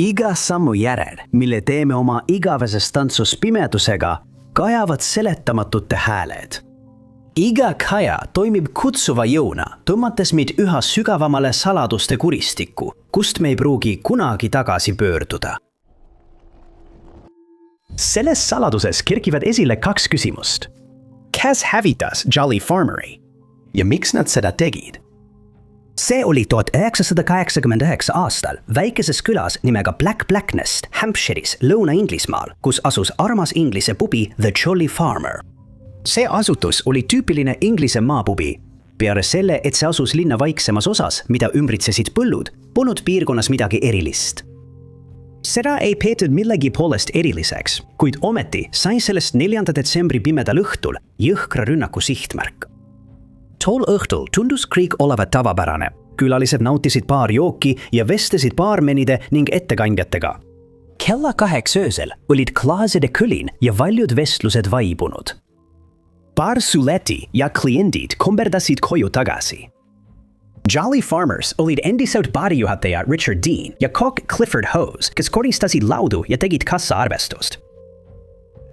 Iga sammu järel, mille teeme oma igaveses tantsus pimedusega, kajavad seletamatute hääled. Iga kaja toimib kutsuva jõuna, tõmmates meid üha sügavamale saladuste kuristikku, kust me ei pruugi kunagi tagasi pöörduda. Selles saladuses kerkivad esile 2 küsimust. Kes hävitas Jolly Farmeri? Ja miks nad seda tegid? See oli 1989 aastal väikeses külas nimega Blacknest, Hampshire'is, Lõuna-Inglismaal, kus asus armas inglise pubi The Jolly Farmer. See asutus oli tüüpiline inglise maapubi. Peale selle, et see asus linna vaiksemas osas, mida ümbritsesid põllud, polnud piirkonnas midagi erilist. Seda ei peetud millegi poolest eriliseks, kuid ometi sai sellest 4. detsembri pimedal õhtul jõhkra rünnaku sihtmärk. Tol õhtul tundus kõik olevat tavapärane. Külalised nautisid paar jooki ja vestlesid baarmenide ning ettekandjatega. Kella 8 öösel olid klaaside kõlin ja valjud vestlused vaibunud. Paar suleti ja kliendid komberdasid koju tagasi. Jolly Farmers olid endiselt baarijuhataja Richard Dean ja kokk Clifford Hose, kes koristasid laudu ja tegid kassaarvestust.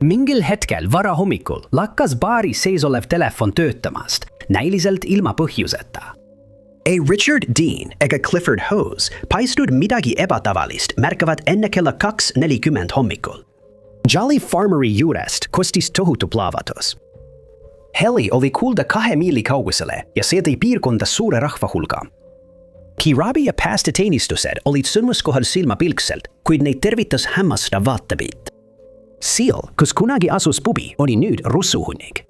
Mingil hetkel vara hommikul lakkas baari sees olev telefon töötamast, näiliselt ilma põhjuseta. Ei Richard Dean ega Clifford Hose paistnud midagi ebatavalist märkavad enne kella 2:40 hommikul. Jolly Farmeri juurest kostis tohutu plahvatus. Heli oli kuulda 2 miili kaugusele ja see tõi piirkonda suure rahvahulga. Kiirabi ja päästeteenistused olid sündmuskohal silmapilkselt, kuid neid tervitas hämmastav vaatepilt. Seal, kus kunagi asus pubi, oli nüüd russuhunnik.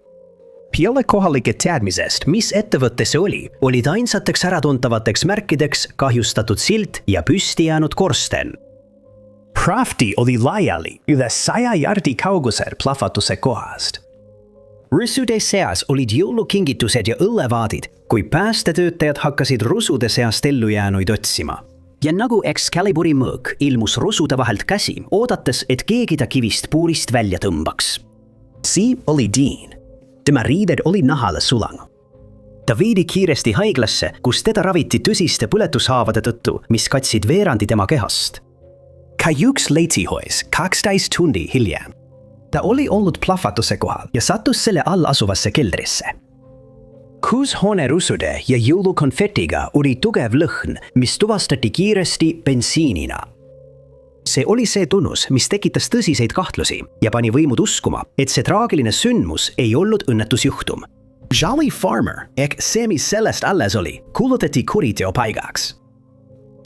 Peale kohalike teadmisest, mis ettevõtte see olid ainsateks äratuntavateks märkideks kahjustatud silt ja püsti jäänud korsten. Prafti oli laiali üle 100 jardi kaugusel plahvatuse kohast. Russude seas olid jõulukingitused ja õllevaadid, kui päästetöötajad hakkasid rusude seast ellu jäänuid otsima. Ja nagu Excaliburi mõõk ilmus rusude vahelt käsi, oodates, et keegi ta kivist puurist välja tõmbaks. See oli Dean. Tema riided olid nahale sulanud. Ta viidi kiiresti haiglasse, kus teda raviti tõsiste põletushaavade tõttu, mis katsid veerandi tema kehast. Kahjuks leiti hois 12 tundi hiljem. Ta oli olnud plahvatuse kohal ja sattus selle all asuvasse keldrisse. Kuus hoone rusude ja jõulukonfetiga oli tugev lõhn, mis tuvastati kiiresti bensiinina. See oli see tunnus, mis tekitas tõsiseid kahtlusi ja pani võimud uskuma, et see traagiline sündmus ei olnud õnnetusjuhtum. Jolly Farmer ehk see, mis sellest alles oli, kuulutati kuriteopaigaks.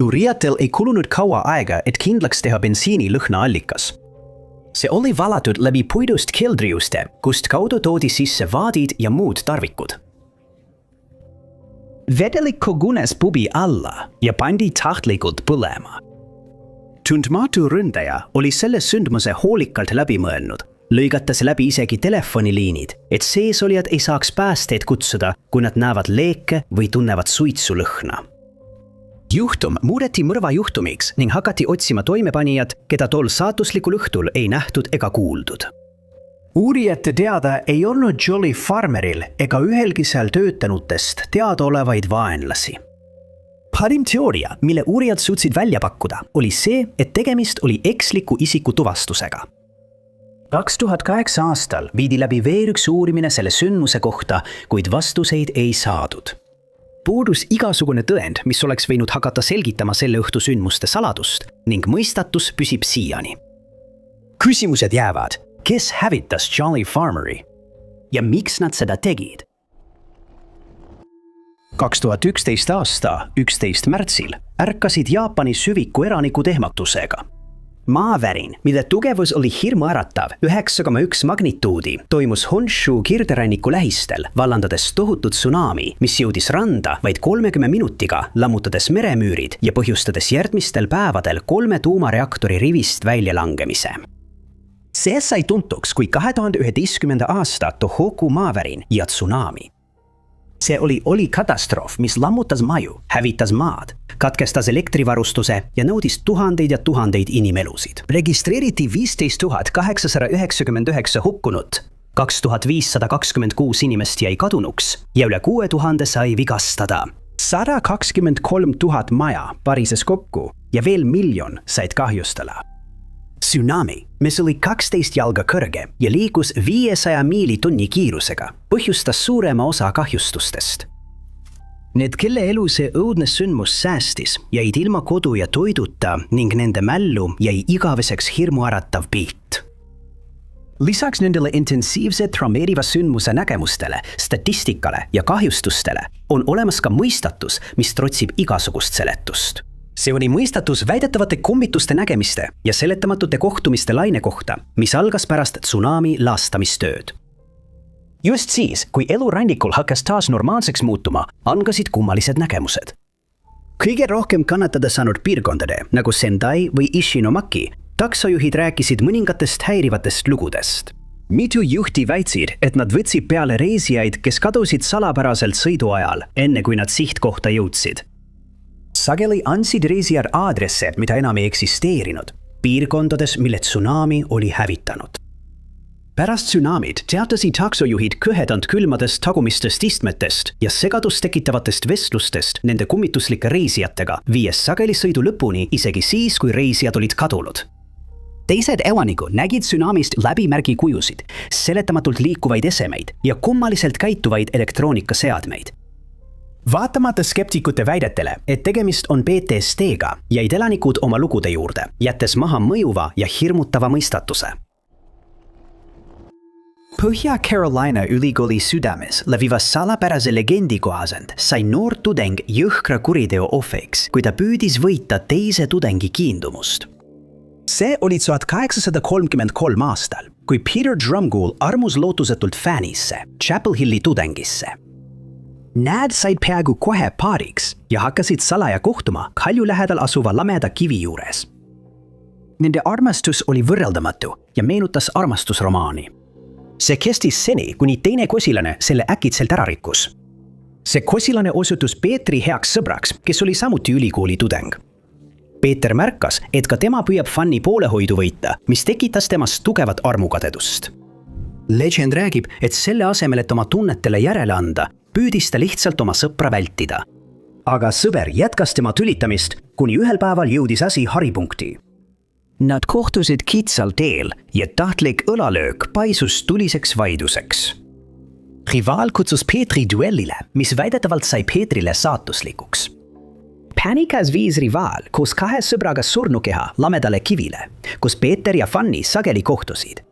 Uurijatel ei kulunud kaua aega, et kindlaks teha bensiini lõhnaallikas. See oli valatud läbi puidust keldriuste, kust kaudu toodi sisse vaadid ja muud tarvikud. Vedelik kogunes pubi alla ja pandi tahtlikult põlema. Tundmatu ründaja oli selle sündmuse hoolikalt läbi mõelnud, lõigates läbi isegi telefoniliinid, et seesolijad ei saaks päästeid kutsuda, kui nad näevad leeke või tunnevad suitsulõhna. Juhtum muudeti mõrvajuhtumiks ning hakati otsima toimepanijat, keda tol saatuslikul õhtul ei nähtud ega kuuldud. Uurijate teada ei olnud Jolly Farmeril ega ühelgi seal töötanutest teadaolevaid vaenlasi. Parim teooria, mille uurijad suutsid välja pakkuda, oli see, et tegemist oli eksliku isiku tuvastusega. 2008 aastal viidi läbi veel üks uurimine selle sündmuse kohta, kuid vastuseid ei saadud. Puudus igasugune tõend, mis oleks võinud hakata selgitama selle õhtu sündmuste saladust ning mõistatus püsib siiani. Küsimused jäävad, kes hävitas Jolly Farmeri ja miks nad seda tegid? 2011 aasta 11. märtsil ärkasid Jaapani süviku elanikud ehmatusega. Maavärin, mille tugevus oli hirmuäratav 9,1 magnituudi, toimus Honshu kirderanniku lähistel, vallandades tohutut tsunami, mis jõudis randa vaid 30 minutiga, lammutades meremüürid ja põhjustades järgmistel päevadel 3 tuumareaktori rivist väljalangemise. See sai tuntuks kui 2011. aasta Tohoku maavärin ja tsunami. See oli katastroof, mis lammutas maju, hävitas maad, katkestas elektrivarustuse ja nõudis tuhandeid ja tuhandeid inimelusid. Registreeriti 15 899 hukkunut, 2526 inimest jäi kadunuks ja üle 6000 sai vigastada. 123 000 maja parises kokku ja veel 1 miljon said kahjustada. Tsunami, mis oli 12 jalga kõrge ja liigus 500 miili tunni kiirusega, põhjustas suurema osa kahjustustest. Need, kelle elu see õudne sündmus säästis, jäid ilma kodu ja toiduta ning nende mällu jäi igaveseks hirmuäratav pilt. Lisaks nendele intensiivse traumeeriva sündmuse nägemustele, statistikale ja kahjustustele on olemas ka mõistatus, mis trotsib igasugust seletust. See oli mõistatus väidetavate kummituste nägemiste ja seletamatute kohtumiste laine kohta, mis algas pärast tsunami laastamistööd. Just siis, kui elu rannikul hakkas taas normaalseks muutuma, algasid kummalised nägemused. Kõige rohkem kannatada saanud piirkondade, nagu Sendai või Ishinomaki, taksojuhid rääkisid mõningatest häirivatest lugudest. Mitu juhti väitsid, et nad võtsid peale reisijaid, kes kadusid salapäraselt sõidu ajal, enne kui nad sihtkohta jõudsid. Sageli andsid reisijad aadresse, mida enam ei eksisteerinud, piirkondades, mille tsunami oli hävitanud. Pärast tsunamid teatasid taksojuhid kõhedant külmadest tagumistest istmetest ja segadust tekitavatest vestlustest nende kummituslike reisijatega, viies sageli sõidu lõpuni isegi siis, kui reisijad olid kadunud. Teised elanikud nägid tsunamist läbimärgikujusid, seletamatult liikuvaid esemeid ja kummaliselt käituvaid elektroonikaseadmeid. Vaatamata skeptikute väidetele, et tegemist on PTSD-ga, jäid elanikud oma lugude juurde, jättes maha mõjuva ja hirmutava mõistatuse. Põhja-Carolina ülikooli südames leviva salapärase legendi kohaselt sai noor tudeng jõhkra kuriteo ohvriks, kui ta püüdis võita teise tudengi kiindumust. See oli 1833 aastal, kui Peter Drumgoole armus lootusetult fäänisse, Chapel Hilli tudengisse. Nad said peaaegu kohe paariks ja hakkasid salaja kohtuma Kalju lähedal asuva lameda kivi juures. Nende armastus oli võrreldamatu ja meenutas armastusromaani. See kestis seni, kuni teine kosilane selle äkitselt ära rikkus. See kosilane osutus Peetri heaks sõbraks, kes oli samuti ülikooli tudeng. Peeter märkas, et ka tema püüab fanni poolehoidu võita, mis tekitas temast tugevat armukadedust. Legend räägib, et selle asemel, et oma tunnetele järele anda, püüdis ta lihtsalt oma sõpra vältida. Aga sõber jätkas tema tülitamist, kuni ühel päeval jõudis asi haripunkti. Nad kohtusid kitsal teel ja tahtlik õlalöök paisus tuliseks vaiduseks. Rivaal kutsus Peetri duellile, mis väidetavalt sai Peetrile saatuslikuks. Panikas viis rivaal koos 2 sõbraga surnukeha lamedale kivile, kus Peeter ja Fanny sageli kohtusid.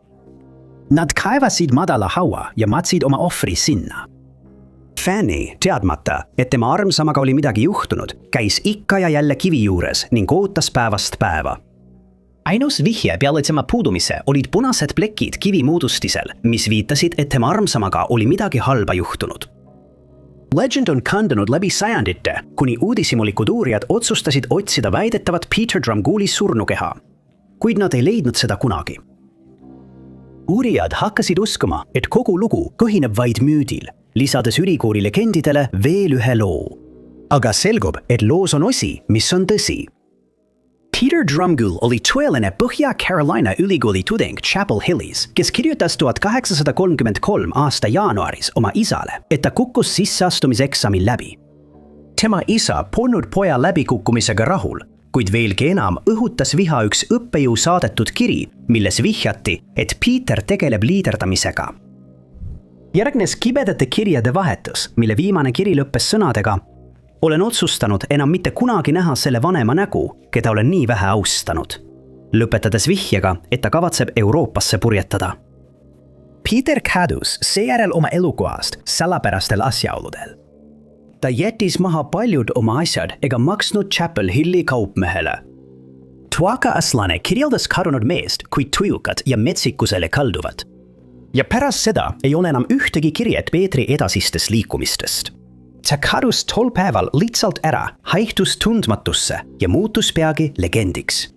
Nad kaevasid madala haua ja matsid oma ohvri sinna. Fanny, teadmata, et tema armsamaga oli midagi juhtunud, käis ikka ja jälle kivi juures ning ootas päevast päeva. Ainus vihje peale tema puudumise olid punased plekid kivi moodustisel, mis viitasid, et tema armsamaga oli midagi halba juhtunud. Legend on kandunud läbi sajandite, kuni uudishimulikud uurijad otsustasid otsida väidetavat Peter Drumgooli surnukeha, kuid nad ei leidnud seda kunagi. Uurijad hakkasid uskuma, et kogu lugu põhineb vaid müüdil, lisades ülikooli legendidele veel ühe loo. Aga selgub, et loos on osi, mis on tõsi. Peter Drumgoole oli tõeline Põhja-Carolina ülikooli tudeng Chapel Hillis, kes kirjutas 1833 aasta jaanuaris oma isale, et ta kukkus sisseastumiseksamil läbi. Tema isa polnud poja läbikukkumisega rahul, kuid veelgi enam õhutas viha üks õppejõu saadetud kiri, milles vihjati, et Peter tegeleb liiderdamisega. Järgnes kibedate kirjade vahetus, mille viimane kiri lõppes sõnadega: olen otsustanud enam mitte kunagi näha selle vanema nägu, keda olen nii vähe austanud. Lõpetades vihjega, et ta kavatseb Euroopasse purjetada. Peter kadus seejärel oma elukohast salapärastel asjaoludel. Ta jättis maha paljud oma asjad ega maksnud Chapel Hilli kaupmehele. Tuaka Aslane kirjeldas kadunud meest kui tujukat ja metsikusele kalduvat. Ja pärast seda ei ole enam ühtegi kirjet Peetri edasistest liikumistest. Ta kadus tol päeval lihtsalt ära, haihtus tundmatusse ja muutus peagi legendiks.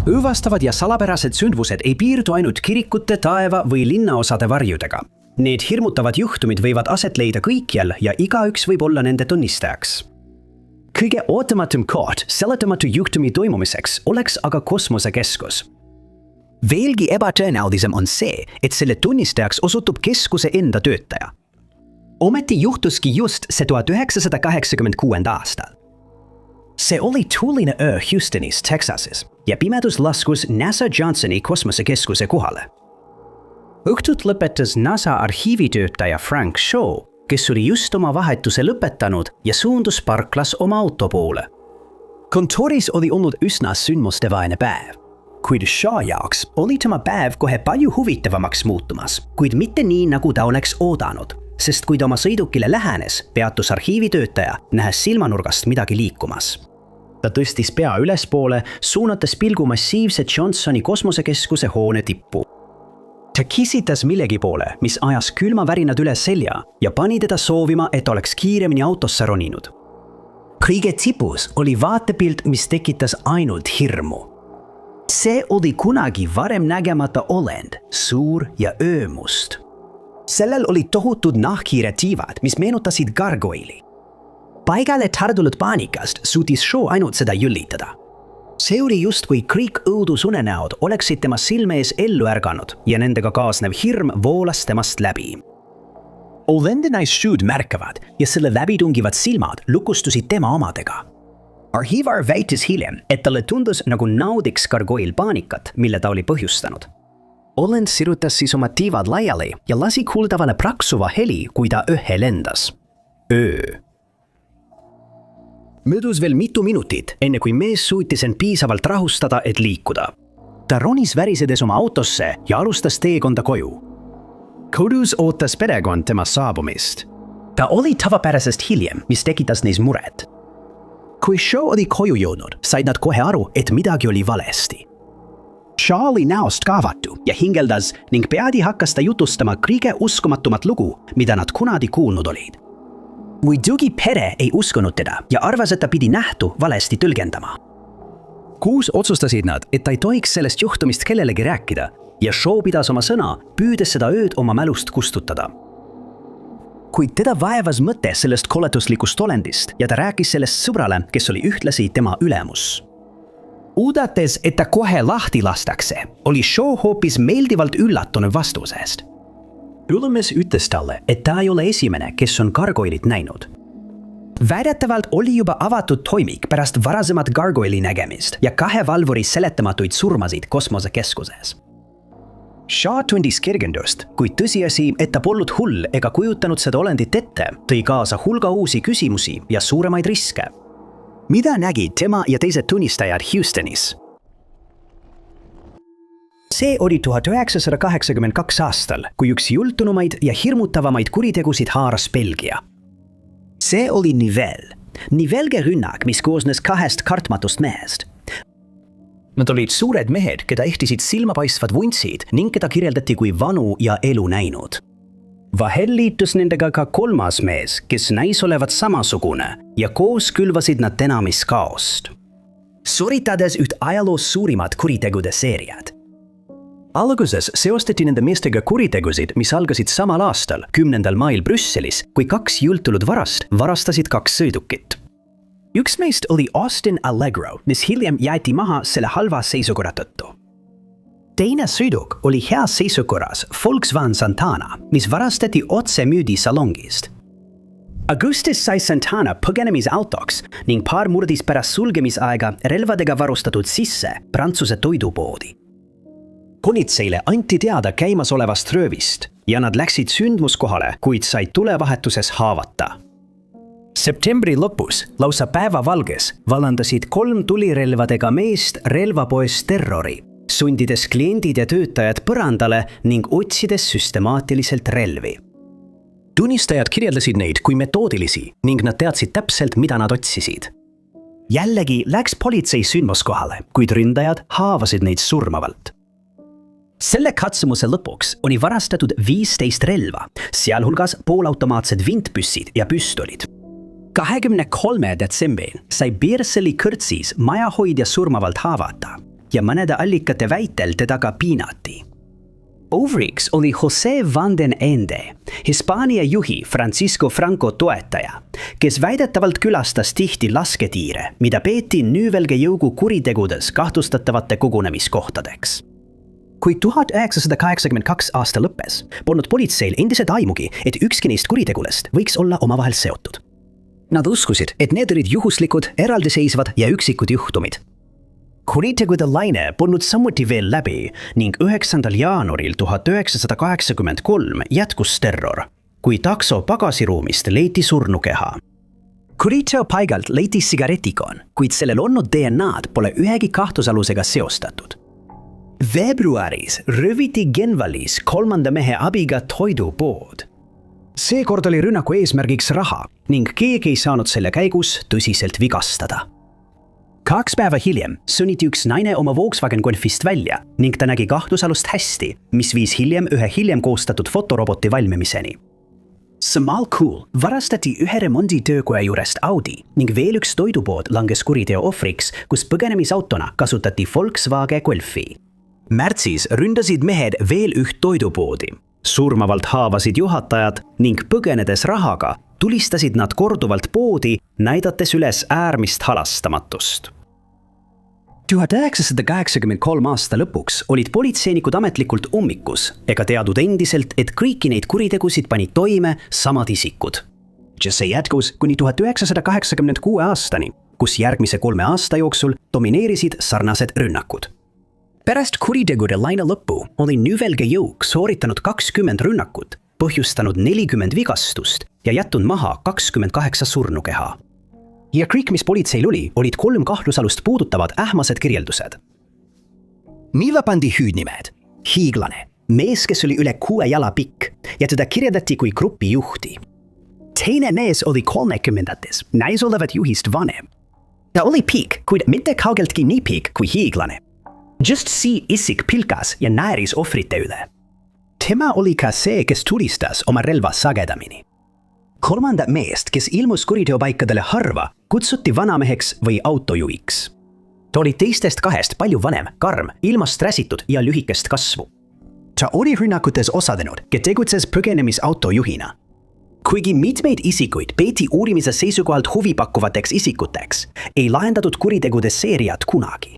Õõvastavad ja salapärased sündmused ei piirdu ainult kirikute, taeva või linnaosade varjudega. Need hirmutavad juhtumid võivad aset leida kõikjal ja igaüks võib olla nende tunnistajaks. Kõige ootamatum koht seletamatu juhtumi toimumiseks oleks aga kosmosekeskus. Veelgi ebatõenäolisem on see, et selle tunnistajaks osutub keskuse enda töötaja. Ometi juhtuski just se 1986 aastal. See oli tuuline öö Houstonis, Texasis ja pimedus laskus NASA Johnsoni kosmosekeskuse kohale. Õhtut lõpetas NASA arhiivitöötaja Frank Shaw, kes oli just oma vahetuse lõpetanud ja suundus parklas oma auto poole. Kontoris oli olnud üsna sündmustevaene päev, kuid Shaw jaoks oli tema päev kohe palju huvitavamaks muutumas, kuid mitte nii, nagu ta oleks oodanud, sest kui ta oma sõidukile lähenes, peatus arhiivitöötaja, nähes silmanurgast midagi liikumas. Ta tõstis pea ülespoole, suunates pilgu massiivse Johnsoni kosmosekeskuse hoone tippu. Ta kisitas millegi poole, mis ajas külmavärinad üle selja ja pani teda soovima, et oleks kiiremini autosse roninud. Kõige tipus oli vaatepilt, mis tekitas ainult hirmu. See oli kunagi varem nägemata olend, suur ja öömust. Sellel oli tohutud nahkhiire tiivad, mis meenutasid gargoyli. Paigale tardunud paanikast suutis Shaw ainult seda jõllitada. See oli just kui kõik õudusunenäod oleksid tema silme ees ellu ärganud ja nendega kaasnev hirm voolas temast läbi. Olendi naissüüd märkavad ja selle läbitungivad silmad lukustusid tema omadega. Arhiivar väitis hiljem, et talle tundus nagu naudiks gargoyle paanikat, mille ta oli põhjustanud. Olend sirutas siis oma tiivad laiali ja lasi kuuldavale praksuva heli, kui ta õhe lendas. Öö. Möödus veel mitu minutit, enne kui mees suutis end piisavalt rahustada, et liikuda. Ta ronis värisedes oma autosse ja alustas teekonda koju. Kodus ootas perekond tema saabumist. Ta oli tavapärasest hiljem, mis tekitas neis muret. Kui Shaw oli koju jõudnud, said nad kohe aru, et midagi oli valesti. Shaw oli näost kaavatu ja hingeldas ning peadi hakkas ta jutustama kõige uskumatumat lugu, mida nad kunagi kuulnud olid. Muidugi pere ei uskunud teda ja arvas, et ta pidi nähtu valesti tõlgendama. Kuus otsustasid nad, et ta ei tohiks sellest juhtumist kellelegi rääkida ja Shaw pidas oma sõna, püüdes seda ööd oma mälust kustutada. Kuid teda vaevas mõte sellest koletuslikust olendist ja ta rääkis sellest sõbrale, kes oli ühtlasi tema ülemus. Uudates, et ta kohe lahti lastakse, oli Shaw hoopis meeldivalt üllatunud vastusest. Ülemes ütles talle, et ta ei ole esimene, kes on gargoylit näinud. Väidetavalt oli juba avatud toimik pärast varasemat gargoyli nägemist ja 2 valvuri seletamatuid surmasid kosmosekeskuses. Shaw tundis kergendust, kuid tõsiasi, et ta polnud hull ega kujutanud seda olendit ette, tõi kaasa hulga uusi küsimusi ja suuremaid riske. Mida nägid tema ja teised tunnistajad Houstonis? See oli 1982 aastal, kui üks jultunumaid ja hirmutavamaid kuritegusid haaras Belgia. See oli Nivelge rünnak, mis koosnes 2 kartmatust mehest. Nad olid suured mehed, keda ehtisid silmapaistvad vuntsid ning keda kirjeldati kui vanu ja elu näinud. Vahel liitus nendega ka 3. mees, kes näis olevat samasugune ja koos külvasid nad tenamis kaost. Soritades üht ajaloos suurimat kuritegude seeriad. Alguses seostati nende meestega kuritegusid, mis algasid samal aastal, 10. mail Brüsselis, kui 2 jultunud varast varastasid 2 sõidukit. Üks meist oli Austin Allegro, mis hiljem jäeti maha selle halva seisukorra tõttu. Teine sõiduk oli heas seisukorras Volkswagen Santana, mis varastati otse müüdisalongist. Augustis sai Santana põgenemisautoks ning paar murdis pärast sulgemisaega relvadega varustatud sisse Prantsuse toidupoodi. Politseile anti teada käimasolevast röövist ja nad läksid sündmuskohale, kuid said tulevahetuses haavata. Septembri lõpus, lausa päevavalges, vallandasid 3 tulirelvadega meest relvapoes terrori, sundides kliendid ja töötajad põrandale ning otsides süstemaatiliselt relvi. Tunnistajad kirjeldasid neid kui metoodilisi ning nad teadsid täpselt, mida nad otsisid. Jällegi läks politsei sündmuskohale, kuid ründajad haavasid neid surmavalt. Selle katsumuse lõpuks oli varastatud 15 relva, sealhulgas poolautomaatsed vintpüssid ja püstolid. 23. detsembril sai Beerseli kõrtsis majahoidja surmavalt haavata ja mõnede allikate väitel teda ka piinati. Ohvriks oli Jose Van den Ende, Hispaania juhi Francisco Franco toetaja, kes väidetavalt külastas tihti lasketiire, mida peeti Nivelge jõugu kuritegudes kahtlustatavate kogunemiskohtadeks. Kui 1982 aasta lõppes, polnud politseil endiselt aimugi, et ükski neist kuritegudest võiks olla omavahel seotud. Nad uskusid, et need olid juhuslikud, eraldiseisvad ja üksikud juhtumid. Kuritegude laine polnud samuti veel läbi ning 9. jaanuaril 1983 jätkus terror, kui takso pagasiruumist leiti surnukeha. Kuriteo paigalt leiti sigaretikoon, kuid sellel olnud DNA'd pole ühegi kahtlusalusega seostatud. Veebruaris rööviti Genvalis 3. mehe abiga toidupood. Seekord oli rünnaku eesmärgiks raha ning keegi ei saanud selle käigus tõsiselt vigastada. 2 päeva hiljem sunniti üks naine oma Volkswagen Golfist välja ning ta nägi kahtlusalust hästi, mis viis hiljem ühe hiljem koostatud fotoroboti valmimiseni. Samal kuul varastati ühe remonditöökoja juurest Audi ning veel üks toidupood langes kuriteo ohvriks, kus põgenemisautona kasutati Volkswagen Golfi. Märtsis ründasid mehed veel üht toidupoodi. Surmavalt haavasid juhatajad ning põgenedes rahaga tulistasid nad korduvalt poodi, näidates üles äärmist halastamatust. 1983 aasta lõpuks olid politseinikud ametlikult ummikus ega teadnud endiselt, et kõiki neid kuritegusid panid toime samad isikud. See jätkus kuni 1986 aastani, kus järgmise 3 aasta jooksul domineerisid sarnased rünnakud. Pärast kuritegude laine lõppu oli Nouvelle Jõuk sooritanud 20 rünnakut, põhjustanud 40 vigastust ja jätnud maha 28 surnukeha. Ja kõik, mis politseil olid 3 kahtlusalust puudutavad ähmased kirjeldused. Niille pandi hüüdnimed. Hiiglane, mees, kes oli üle 6 jala pikk ja teda kirjeldati kui grupi juhti. Teine mees oli 30-ndates, näis olevat juhist vanem. Ta oli pikk, kuid mitte kaugeltki nii pikk kui hiiglane. Just see isik pilkas ja nääris ohvrite üle. Tema oli ka see, kes tulistas oma relva sagedamini. 3. meest, kes ilmus kuriteopaikadele harva, kutsuti vanameheks või autojuhiks. Ta oli teistest 2 palju vanem, karm, ilmast räsitud ja lühikest kasvu. Ta oli rünnakutes osadenud, kes tegutses põgenemisautojuhina. Kuigi mitmeid isikuid peeti uurimise seisukohalt huvipakkuvateks isikuteks, ei lahendatud kuritegude seeriat kunagi.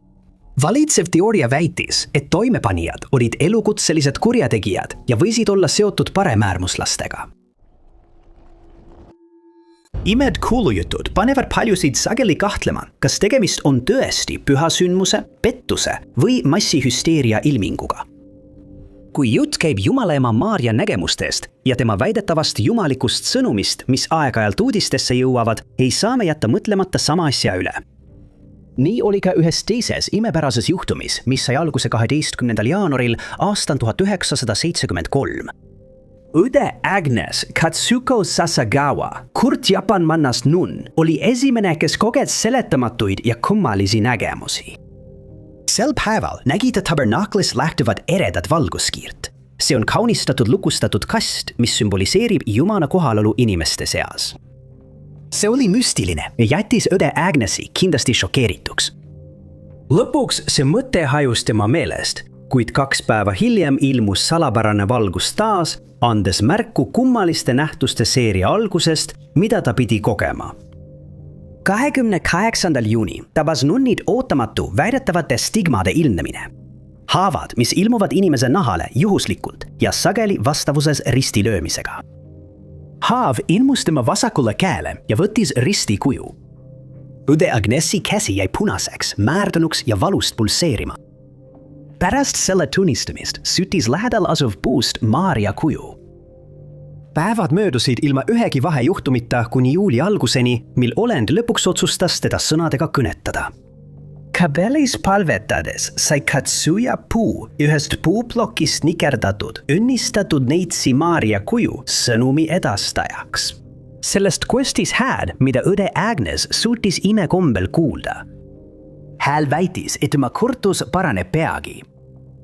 Valitsev teooria väitis, et toimepanijad olid elukutselised kurjategijad ja võisid olla seotud paremäärmuslastega. Imed kuulujutud panevad paljusid sageli kahtlema, kas tegemist on tõesti pühasündmuse, pettuse või massihüsteeria ilminguga. Kui jutt käib Jumala ema Maarja nägemustest ja tema väidetavast jumalikust sõnumist, mis aeg-ajalt uudistesse jõuavad, ei saa me jätta mõtlemata sama asja üle. Nii oli ka ühes teises imepärases juhtumis, mis sai alguse 12. jaanuaril aastal 1973. Õde Agnes Katsuko Sasagawa, kurt japanmannast nunn, oli esimene, kes koges seletamatuid ja kummalisi nägemusi. Sel päeval nägi ta tabernaklis lähtuvat eredat valguskiirt. See on kaunistatud lukustatud kast, mis sümboliseerib Jumala kohalolu inimeste seas. See oli müstiline ja jättis õde Agnesi kindlasti šokeerituks. Lõpuks see mõte hajus tema meelest, kuid 2 päeva hiljem ilmus salapärane valgus taas, andes märku kummaliste nähtuste seeria algusest, mida ta pidi kogema. 28. juuni tabas nunnid ootamatu väidetavate stigmade ilmnemine. Haavad, mis ilmuvad inimese nahale juhuslikult ja sageli vastavuses ristilöömisega. Haav ilmus tema vasakule käele ja võttis risti kuju. Õde Agnesi käsi jäi punaseks, määrdunuks ja valust pulseerima. Pärast selle tunnistamist süttis lähedal asuv puust Maarja kuju. Päevad möödusid ilma ühegi vahejuhtumita kuni juuli alguseni, mil olend lõpuks otsustas teda sõnadega kõnetada. Kabelis palvetades sai Katsuya puu ühest puuplokist nikerdatud, õnnistatud neitsi Maarja kuju sõnumi edastajaks. Sellest kostis hääl, mida õde Agnes suutis imekombel kuulda. Hääl väitis, et tema kurtus paraneb peagi.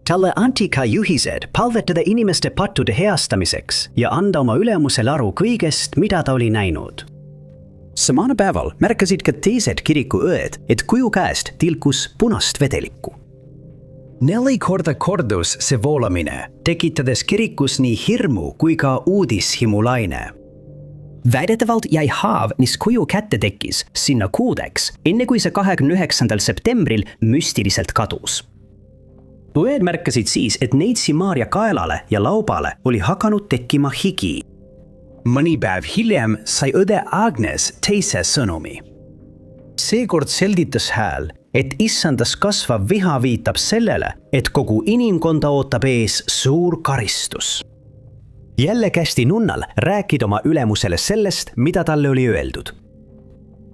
Talle anti ka juhised palvetada inimeste pattude heastamiseks ja anda oma ülemusel aru kõigest, mida ta oli näinud. Samana päeval märkasid ka teised kirikuõed, et kuju käest tilkus punast vedelikku. 4 korda kordus see voolamine, tekitades kirikus nii hirmu kui ka uudishimulaine. Väidetavalt jäi haav, mis kuju kätte tekkis, sinna kuudeks, enne kui see 29. septembril müstiliselt kadus. õed märkasid siis, et neitsi Maarja kaelale ja laubale oli hakanud tekkima higi. Mõni päev hiljem sai õde Agnes teise sõnumi. Seekord selgitas hääl, et issandas kasvav viha viitab sellele, et kogu inimkonda ootab ees suur karistus. Jälle kästi nunnal rääkida oma ülemusele sellest, mida talle oli öeldud.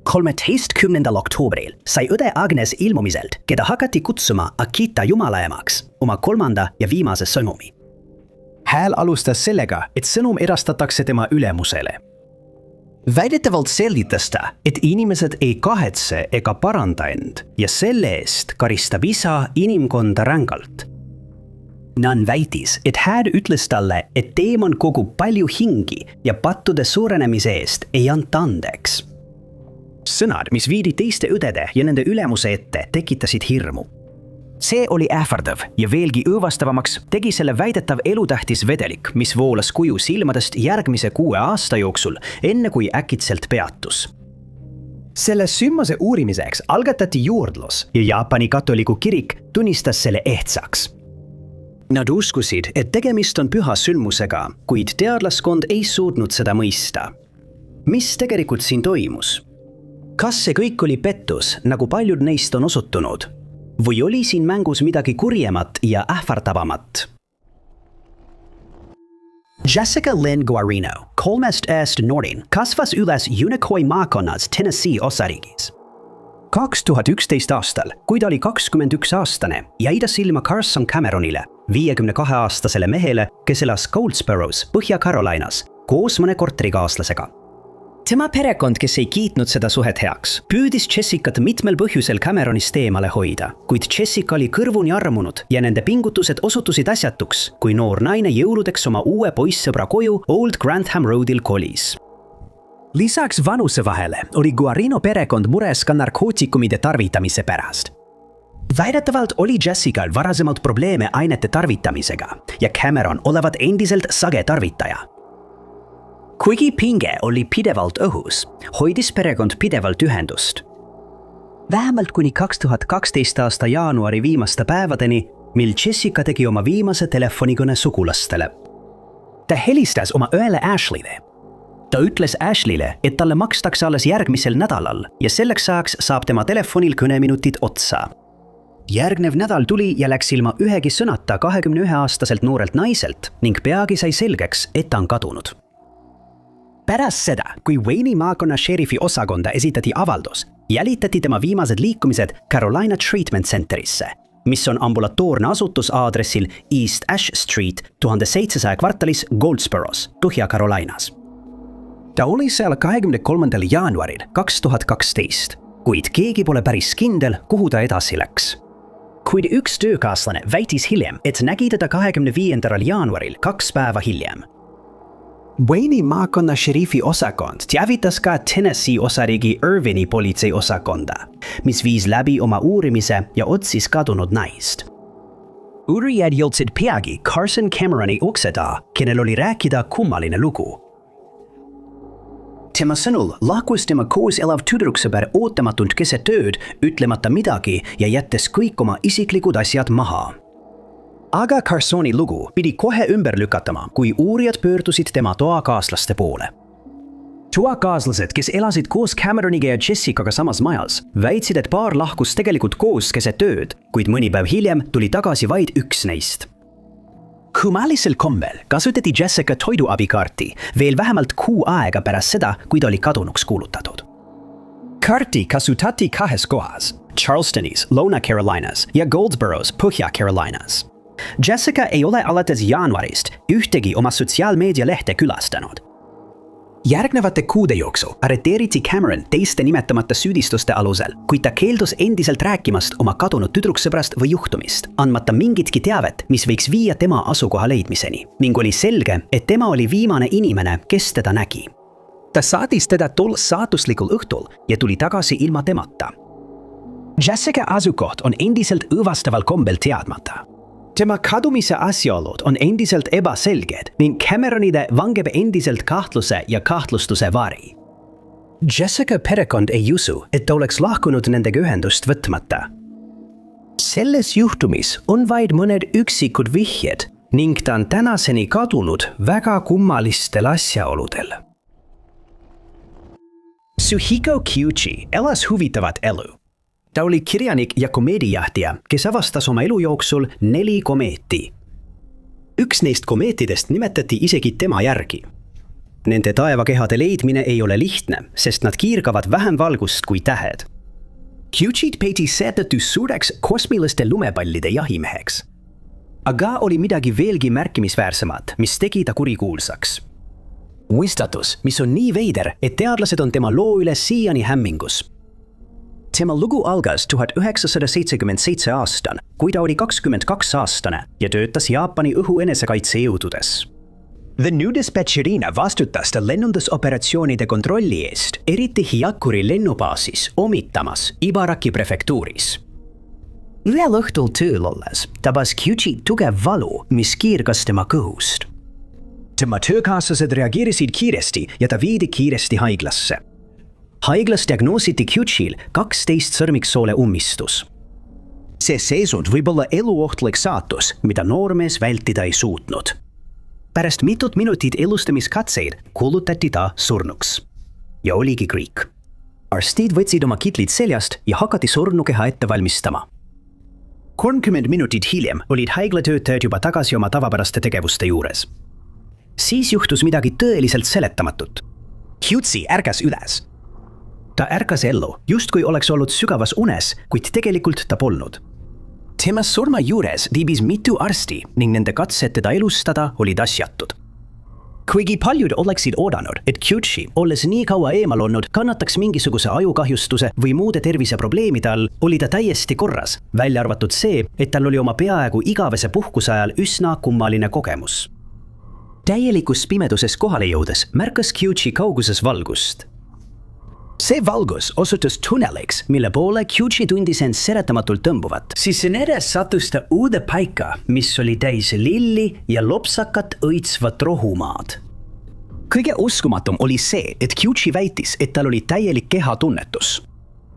13. oktoobril sai õde Agnes ilmumiselt, keda hakati kutsuma Akita jumalaemaks, oma 3. ja viimase sõnumi. Hääl alustas sellega, et sõnum edastatakse tema ülemusele. Väidetavalt selgitas ta, et inimesed ei kahetse ega paranda end ja selle eest karistab isa inimkonda rängalt. Nan väitis, et hääl ütles talle, et teemon kogub palju hingi ja pattude suurenemise eest ei anta andeks. Sõnad, mis viidi teiste õdede ja nende ülemuse ette, tekitasid hirmu. See oli ähvardav ja veelgi õõvastavamaks tegi selle väidetav elutähtis vedelik, mis voolas kuju silmadest järgmise 6 aasta jooksul, enne kui äkitselt peatus. Selle sündmuse uurimiseks algatati juurdlus ja Jaapani katoliku kirik tunnistas selle ehtsaks. Nad uskusid, et tegemist on püha sündmusega, kuid teadlaskond ei suutnud seda mõista. Mis tegelikult siin toimus? Kas see kõik oli pettus, nagu paljud neist on osutunud? Või oli siin mängus midagi kurjemat ja ähvardavamat? Jessica Lynn Guarino, 3 noorin, kasvas üles Unicoi maakonnas Tennessee osariigis. 2011 aastal, kui ta oli 21-aastane, jäi ta silma Carson Cameronile, 52-aastasele mehele, kes elas Goldsboroughs, Põhja-Carolinas, koos mõne korterikaaslasega. Tema perekond, kes ei kiitnud seda suhet heaks, püüdis Jessicat mitmel põhjusel Cameronist eemale hoida, kuid Jessica oli kõrvuni armunud ja nende pingutused osutusid asjatuks, kui noor naine jõuludeks oma uue poissõbra koju Old Grantham Roadil kolis. Lisaks vanusevahele oli Guarino perekond mures ka narkootikumide tarvitamise pärast. Väidetavalt oli Jessical varasemalt probleeme ainete tarvitamisega ja Cameron olevat endiselt sage tarvitaja. Kuigi pinge oli pidevalt õhus, hoidis perekond pidevalt ühendust. Vähemalt kuni 2012 aasta jaanuari viimaste päevadeni, mil Jessica tegi oma viimase telefonikõne sugulastele. Ta helistas oma õele Ashley'le. Ta ütles Ashley'le, et talle makstakse alles järgmisel nädalal ja selleks ajaks saab tema telefonil kõneminutid otsa. Järgnev nädal tuli ja läks ilma ühegi sõnata 21-aastaselt noorelt naiselt ning peagi sai selgeks, et ta on kadunud. Pärast seda, kui Wayne'i maakonna šerifi osakonda esitati avaldus, jälitati tema viimased liikumised Carolina Treatment Centerisse, mis on ambulatoorne asutus aadressil East Ash Street 1700 kvartalis Goldsboroughs, Põhja-Carolinas. Ta oli seal 23. jaanuaril 2012, kuid keegi pole päris kindel, kuhu ta edasi läks. Kuid üks töökaaslane väitis hiljem, et nägi teda 25. jaanuaril 2 päeva hiljem. Wayne'i maakonna šerifi osakond teavitas ka Tennessee osariigi Irvini politseiosakonda, mis viis läbi oma uurimise ja otsis kadunud naist. Uurijad jõudsid peagi Carson Cameroni ukse taha, kellel oli rääkida kummaline lugu. Tema sõnul lahkus tema koos elav tüdruksõber ootamatult keset ööd, ütlemata midagi ja jättes kõik oma isiklikud asjad maha. Aga Carsoni lugu pidi kohe ümber lükatama, kui uurijad pöördusid tema toakaaslaste poole. Toakaaslased, kes elasid koos Cameroniga ja Jessicaga samas majas, väitsid, et paar lahkus tegelikult koos keset ööd, kuid mõni päev hiljem tuli tagasi vaid üks neist. Kummalisel kombel kasutati Jessica toiduabikaarti veel vähemalt 6 aega pärast seda, kui ta oli kadunuks kuulutatud. Kaarti kasutati 2 kohas, Charlestonis, Lõuna-Carolinas ja Goldsboroughs, Põhja-Carolinas. Jessica ei ole alates jaanuarist ühtegi oma sotsiaalmeedialehte külastanud. Järgnevate kuude jooksul arreteeriti Cameron teiste nimetamata süüdistuste alusel, kuid ta keeldus endiselt rääkimast oma kadunud tüdruksõbrast või juhtumist, andmata mingitki teavet, mis võiks viia tema asukoha leidmiseni, ning oli selge, et tema oli viimane inimene, kes teda nägi. Ta saatis teda tol saatuslikul õhtul ja tuli tagasi ilma temata. Jessica asukoht on endiselt õõvastaval kombel teadmata. Tema kadumise asjaolud on endiselt ebaselged ning Cameronide vangeb endiselt kahtluse ja kahtlustuse vari. Jessica perekond ei usu, et ta oleks lahkunud nendega ühendust võtmata. Selles juhtumis on vaid mõned üksikud vihjed ning ta on tänaseni kadunud väga kummalistel asjaoludel. Suhiko Kyuchi elas huvitavat elu. Ta oli kirjanik ja komeedijahtija, kes avastas oma elu jooksul 4 komeeti. Üks neist komeetidest nimetati isegi tema järgi. Nende taevakehade leidmine ei ole lihtne, sest nad kiirgavad vähem valgust kui tähed. Kyuchit peeti seetõttu suureks kosmiliste lumepallide jahimeheks. Aga oli midagi veelgi märkimisväärsemat, mis tegi ta kurikuulsaks. Mõistatus, mis on nii veider, et teadlased on tema loo üle siiani hämmingus. Tema lugu algas 1977 aastal, kui ta oli 22-aastane ja töötas Jaapani õhuenesekaitsejõududes. The New Dispatcherina vastutas ta lennundusoperatsioonide kontrolli eest, eriti Hyakuri lennubaasis Omitamas Ibaraki prefektuuris. Ühel õhtul tööl olles tabas Kyuchi tugev valu, mis kiirgas tema kõhust. Tema töökaaslased reageerisid kiiresti ja ta viidi kiiresti haiglasse. Haiglas diagnoositi Kyuchil 12 sõrmiksoole ummistus. See seisund võib olla eluohtlik saatus, mida noormees vältida ei suutnud. Pärast mitut minutit elustamiskatseid kuulutati ta surnuks. Ja oligi kõik. Arstid võtsid oma kitlid seljast ja hakati surnukeha ette valmistama. 30 minutit hiljem olid haiglatöötajad juba tagasi oma tavapäraste tegevuste juures. Siis juhtus midagi tõeliselt seletamatut. Kyuchi ärkas üles. Ta ärkas ellu, justkui oleks olnud sügavas unes, kuid tegelikult ta polnud. Tema surma juures viibis mitu arsti ning nende katsed teda elustada olid asjatud. Kuigi paljud oleksid oodanud, et Kyuchi, olles nii kaua eemal olnud, kannataks mingisuguse ajukahjustuse või muude terviseprobleemide all, oli ta täiesti korras, välja arvatud see, et tal oli oma peaaegu igavese puhkuse ajal üsna kummaline kogemus. Täielikus pimeduses kohale jõudes märkas Kyuchi kauguses valgust. See valgus osutus tunneliks, mille poole Kyuchi tundis end seletamatult tõmbuvat. Siis edes sattus ta uude paika, mis oli täis lilli ja lopsakat õitsvat rohumaad. Kõige uskumatum oli see, et Kyuchi väitis, et tal oli täielik kehatunnetus.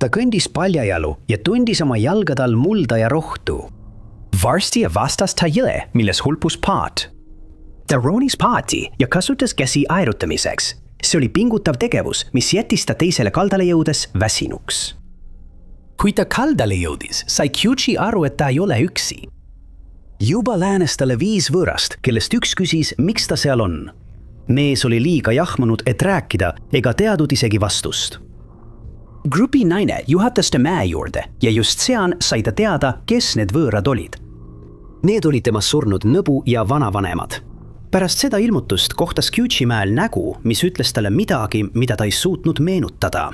Ta kõndis paljajalu ja tundis oma jalgade all mulda ja rohtu. Varsti vastas ta jõe, milles hulpus paat. Ta roonis paati ja kasutas käsi aerutamiseks. See oli pingutav tegevus, mis jättis ta teisele kaldale jõudes väsinuks. Kui ta kaldale jõudis, sai Kyuchi aru, et ta ei ole üksi. Juba läänes talle 5 võõrast, kellest üks küsis, miks ta seal on. Mees oli liiga jahmunud, et rääkida, ega teadnud isegi vastust. Grupi naine juhatas ta mäe juurde ja just sean sai ta teada, kes need võõrad olid. Need olid tema surnud nõbu ja vanavanemad. Pärast seda ilmutust kohtas Kyuchi mäel nägu, mis ütles talle midagi, mida ta ei suutnud meenutada.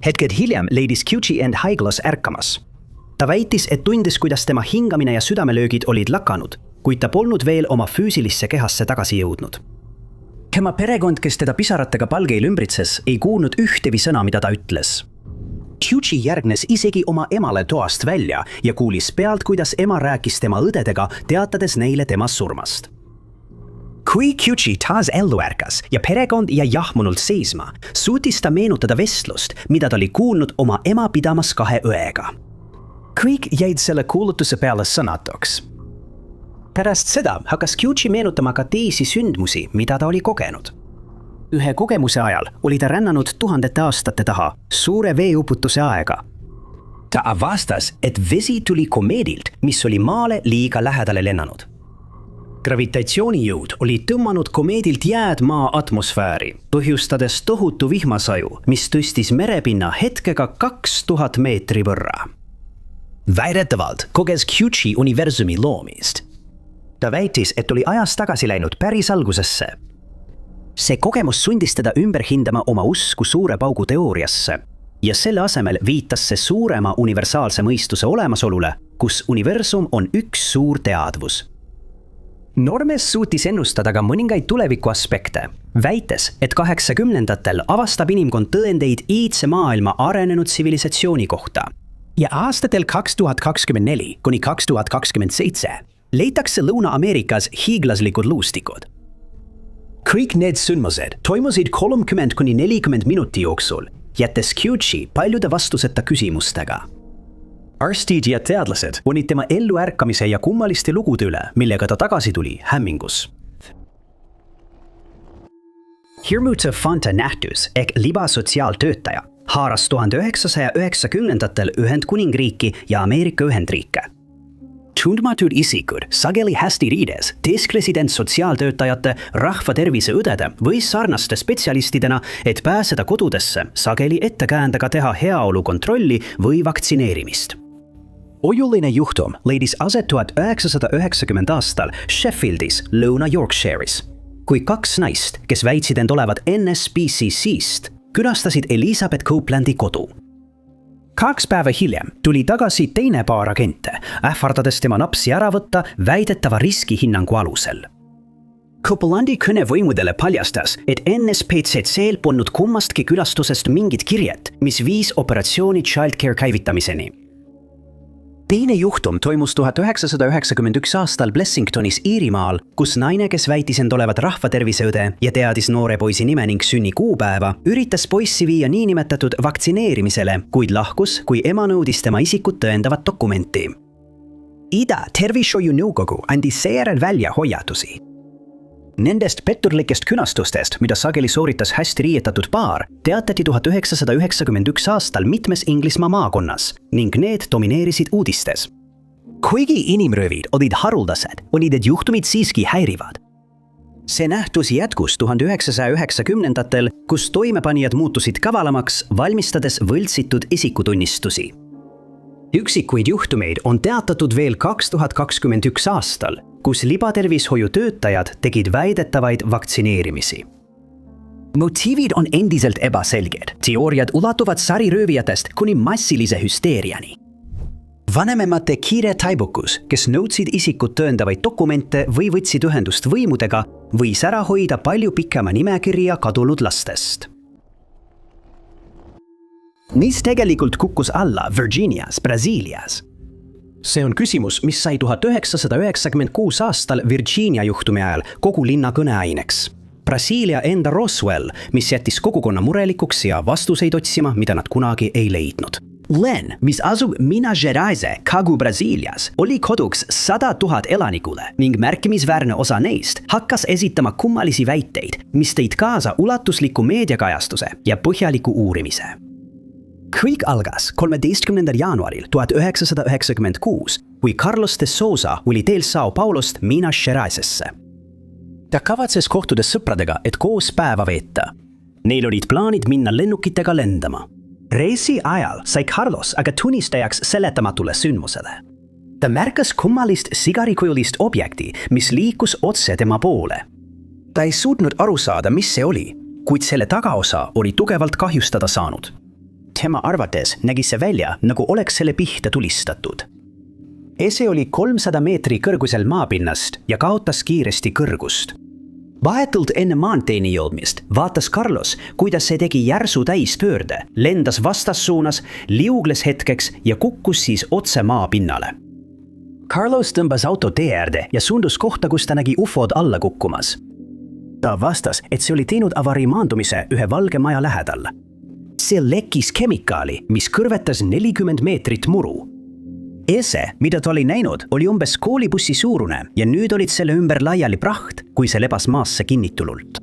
Hetked hiljem leidis Kyuchi end haiglas ärkamas. Ta väitis, et tundis, kuidas tema hingamine ja südamelöögid olid lakanud, kuid ta polnud veel oma füüsilisse kehasse tagasi jõudnud. Tema perekond, kes teda pisaratega palgeil ümbritses, ei kuulnud ühtegi sõna, mida ta ütles. Kyuchi järgnes isegi oma emale toast välja ja kuulis pealt, kuidas ema rääkis tema õdedega, teatades neile tema surmast. Kui Kyuchi taas ellu ärkas ja perekond jäi jahmunult seisma, suutis ta meenutada vestlust, mida ta oli kuulnud oma ema pidamas 2 õega. Kõik jäid selle kuulutuse peale sõnatuks. Pärast seda hakkas Kyuchi meenutama ka teisi sündmusi, mida ta oli kogenud. Ühe kogemuse ajal oli ta rännanud 1000 aastate taha suure veeuputuse aega. Ta avastas, et vesi tuli komeedilt, mis oli maale liiga lähedale lennanud. Gravitatsioonijõud oli tõmmanud komeedilt jääd maa atmosfääri, põhjustades tohutu vihmasaju, mis tõstis merepinna hetkega 2000 meetri võrra. Väidetavalt koges Kyuchi universumi loomist. Ta väitis, et oli ajas tagasi läinud päris algusesse. See kogemus sundis teda ümber hindama oma usku suure paugu teooriasse ja selle asemel viitas see suurema universaalse mõistuse olemasolule, kus universum on üks suur teadvus. Normes suutis ennustada ka mõningaid tuleviku aspekte, väites, et 80-ndatel avastab inimkond tõendeid iidse maailma arenenud tsivilisatsiooni kohta. Ja aastatel 2024 kuni 2027 leitakse Lõuna-Ameerikas hiiglaslikud luustikud. Kõik need sündmused toimusid 30 kuni 40 minuti jooksul, jättes Kyuchi paljude vastuseta küsimustega. arstid ja teadlased olid tema elluärkamise ja kummaliste lugude üle, millega ta tagasi tuli hämmingus. Hirmutav Fanta nähtus ehk libasotsiaaltöötaja haaras 1990-ndatel Ühendkuningriiki ja Ameerika Ühendriike. Tundmatud isikud sageli hästi riides teesklesid end sotsiaaltöötajate, rahvatervise õdede või sarnaste spetsialistidena, et pääseda kodudesse, sageli ettekäändaga teha heaolu kontrolli või vaktsineerimist. Ojuline juhtum leidis aset 1990 aastal Sheffieldis, Lõuna-Yorkshire'is, kui 2 naist, kes väitsid end olevat NSPCC-st, külastasid Elizabeth Coplandi kodu. 2 päeva hiljem tuli tagasi teine paar agente, ähvardades tema napsi ära võtta väidetava riskihinnangu alusel. Coplandi kõne võimudele paljastas, et NSPCC-l polnud kummastki külastusest mingit kirjet, mis viis operatsiooni Childcare käivitamiseni. Teine juhtum toimus 1991 aastal Blessingtonis Iirimaal, kus naine, kes väitis end olevat rahvaterviseõde ja teadis noore poisi nime ning sünnikuupäeva, üritas poissi viia niinimetatud vaktsineerimisele, kuid lahkus, kui ema nõudis tema isikut tõendavat dokumenti. Ida tervishoiunõukogu andis seejärel välja hoiatusi. Nendest petturlikest külastustest, mida sageli sooritas hästi riietatud paar, teatati 1991 aastal mitmes Inglismaa maakonnas ning need domineerisid uudistes. Kuigi inimröövid olid haruldased, olid need juhtumid siiski häirivad. See nähtus jätkus 1990-ndatel, kus toimepanijad muutusid kavalamaks, valmistades võltsitud isikutunnistusi. Üksikuid juhtumeid on teatatud veel 2021 aastal, kus libatervishoiutöötajad tegid väidetavaid vaktsineerimisi. Motiivid on endiselt ebaselged. Teooriad ulatuvad sariröövijatest kuni massilise hüsteeriani. Vanememate kiire taibukus, kes nõudsid isikut tõendavaid dokumente või võtsid ühendust võimudega, võis ära hoida palju pikema nimekirja kadunud lastest. Mis tegelikult kukkus alla Virginias, Brasiilias? See on küsimus, mis sai 1996 aastal Virginia juhtumi ajal kogu linna kõneaineks. Brasiilia enda Roswell, mis jättis kogukonna murelikuks ja vastuseid otsima, mida nad kunagi ei leidnud. Len, mis asub Minas Gerais, Kagu-Brasiilias, oli koduks 100 000 elanikule ning märkimisväärne osa neist hakkas esitama kummalisi väiteid, mis tõid kaasa ulatusliku meediakajastuse ja põhjaliku uurimise. Kõik algas 13. jaanuaril 1996, kui Carlos de Sousa oli teel São Paulost Minas Geraisesse. Ta kavatses kohtuda sõpradega, et koos päeva veeta. Neil olid plaanid minna lennukitega lendama. Reisi ajal sai Carlos aga tunnistajaks seletamatule sündmusele. Ta märkas kummalist sigarikujulist objekti, mis liikus otse tema poole. Ta ei suutnud aru saada, mis see oli, kuid selle tagaosa oli tugevalt kahjustada saanud. Tema arvates nägi see välja, nagu oleks selle pihta tulistatud. Ese oli 300 meetri kõrgusel maapinnast ja kaotas kiiresti kõrgust. Vahetult enne maanteeni jõudmist vaatas Carlos, kuidas see tegi järsu täispöörde, lendas vastassuunas, liugles hetkeks ja kukkus siis otse maapinnale. Carlos tõmbas auto tee äärde ja suundus kohta, kus ta nägi ufod alla kukkumas. Ta vastas, et see oli teinud avarii maandumise ühe valge maja lähedal. See lekkis kemikaali, mis kõrvetas 40 meetrit muru. Ese, mida ta oli näinud, oli umbes koolibussi suurune ja nüüd olid selle ümber laiali praht, kui see lebas maasse kinnitulult.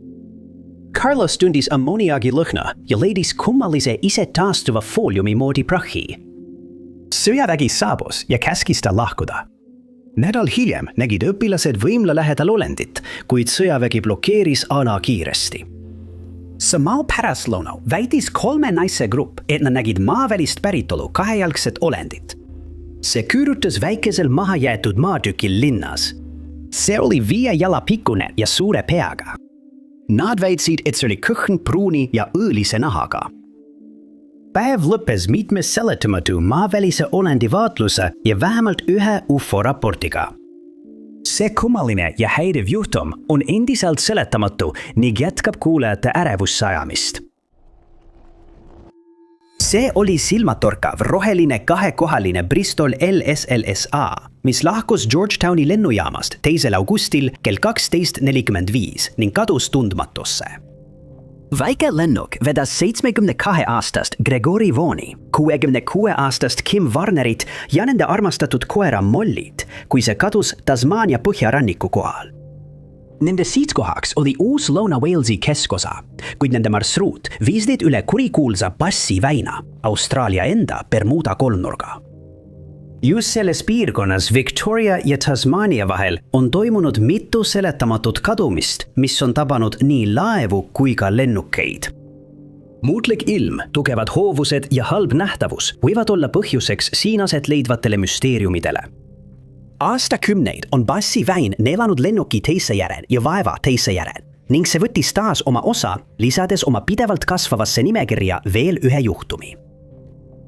Carlos tundis ammoniaagi lõhna ja leidis kummalise ise taastuva fooliumi moodi prahi. Sõjavägi saabus ja käskis ta lahkuda. Nädal hiljem nägid õpilased võimla lähedal olendit, kuid sõjavägi blokeeris Ana kiiresti. Samal pärastlõunal väitis 3 naise grupp, et nad nägid maavälist päritolu kahejalgset olendit. See küürutas väikesel maha jäetud maatükil linnas. See oli 5 jala pikkune ja suure peaga. Nad väitsid, et see oli kõhn pruuni ja õõlise nahaga. Päev lõppes mitme seletamatu maavälise olendi vaatluse ja vähemalt ühe UFO raportiga. See kummaline ja häiriv juhtum on endiselt seletamatu ning jätkab kuulajate ärevusse ajamist. See oli silmatorkav roheline kahekohaline Bristol LSLSA, mis lahkus Georgetowni lennujaamast 2. augustil kell 12:45 ning kadus tundmatusse. Väike lennuk vedas 72-aastast Gregori Voni, 66-aastast Kim Warnerit ja nende armastatud koera Mollit, kui see kadus Tasmaania põhjaranniku kohal. Nende sihtkohaks oli uus Lõuna-Walesi keskosa, kuid nende marsruut viis neid üle kurikuulsa Bassi väina, Austraalia enda Bermuda kolmnurga. Just selles piirkonnas Victoria ja Tasmania vahel on toimunud mitu seletamatut kadumist, mis on tabanud nii laevu kui ka lennukeid. Muutlik ilm, tugevad hoovused ja halb nähtavus võivad olla põhjuseks siin aset leidvatele müsteeriumidele. Aastakümneid on Bassi väin neelanud lennuki teise järel ja vaeva teise järel ning see võttis taas oma osa, lisades oma pidevalt kasvavasse nimekirja veel ühe juhtumi.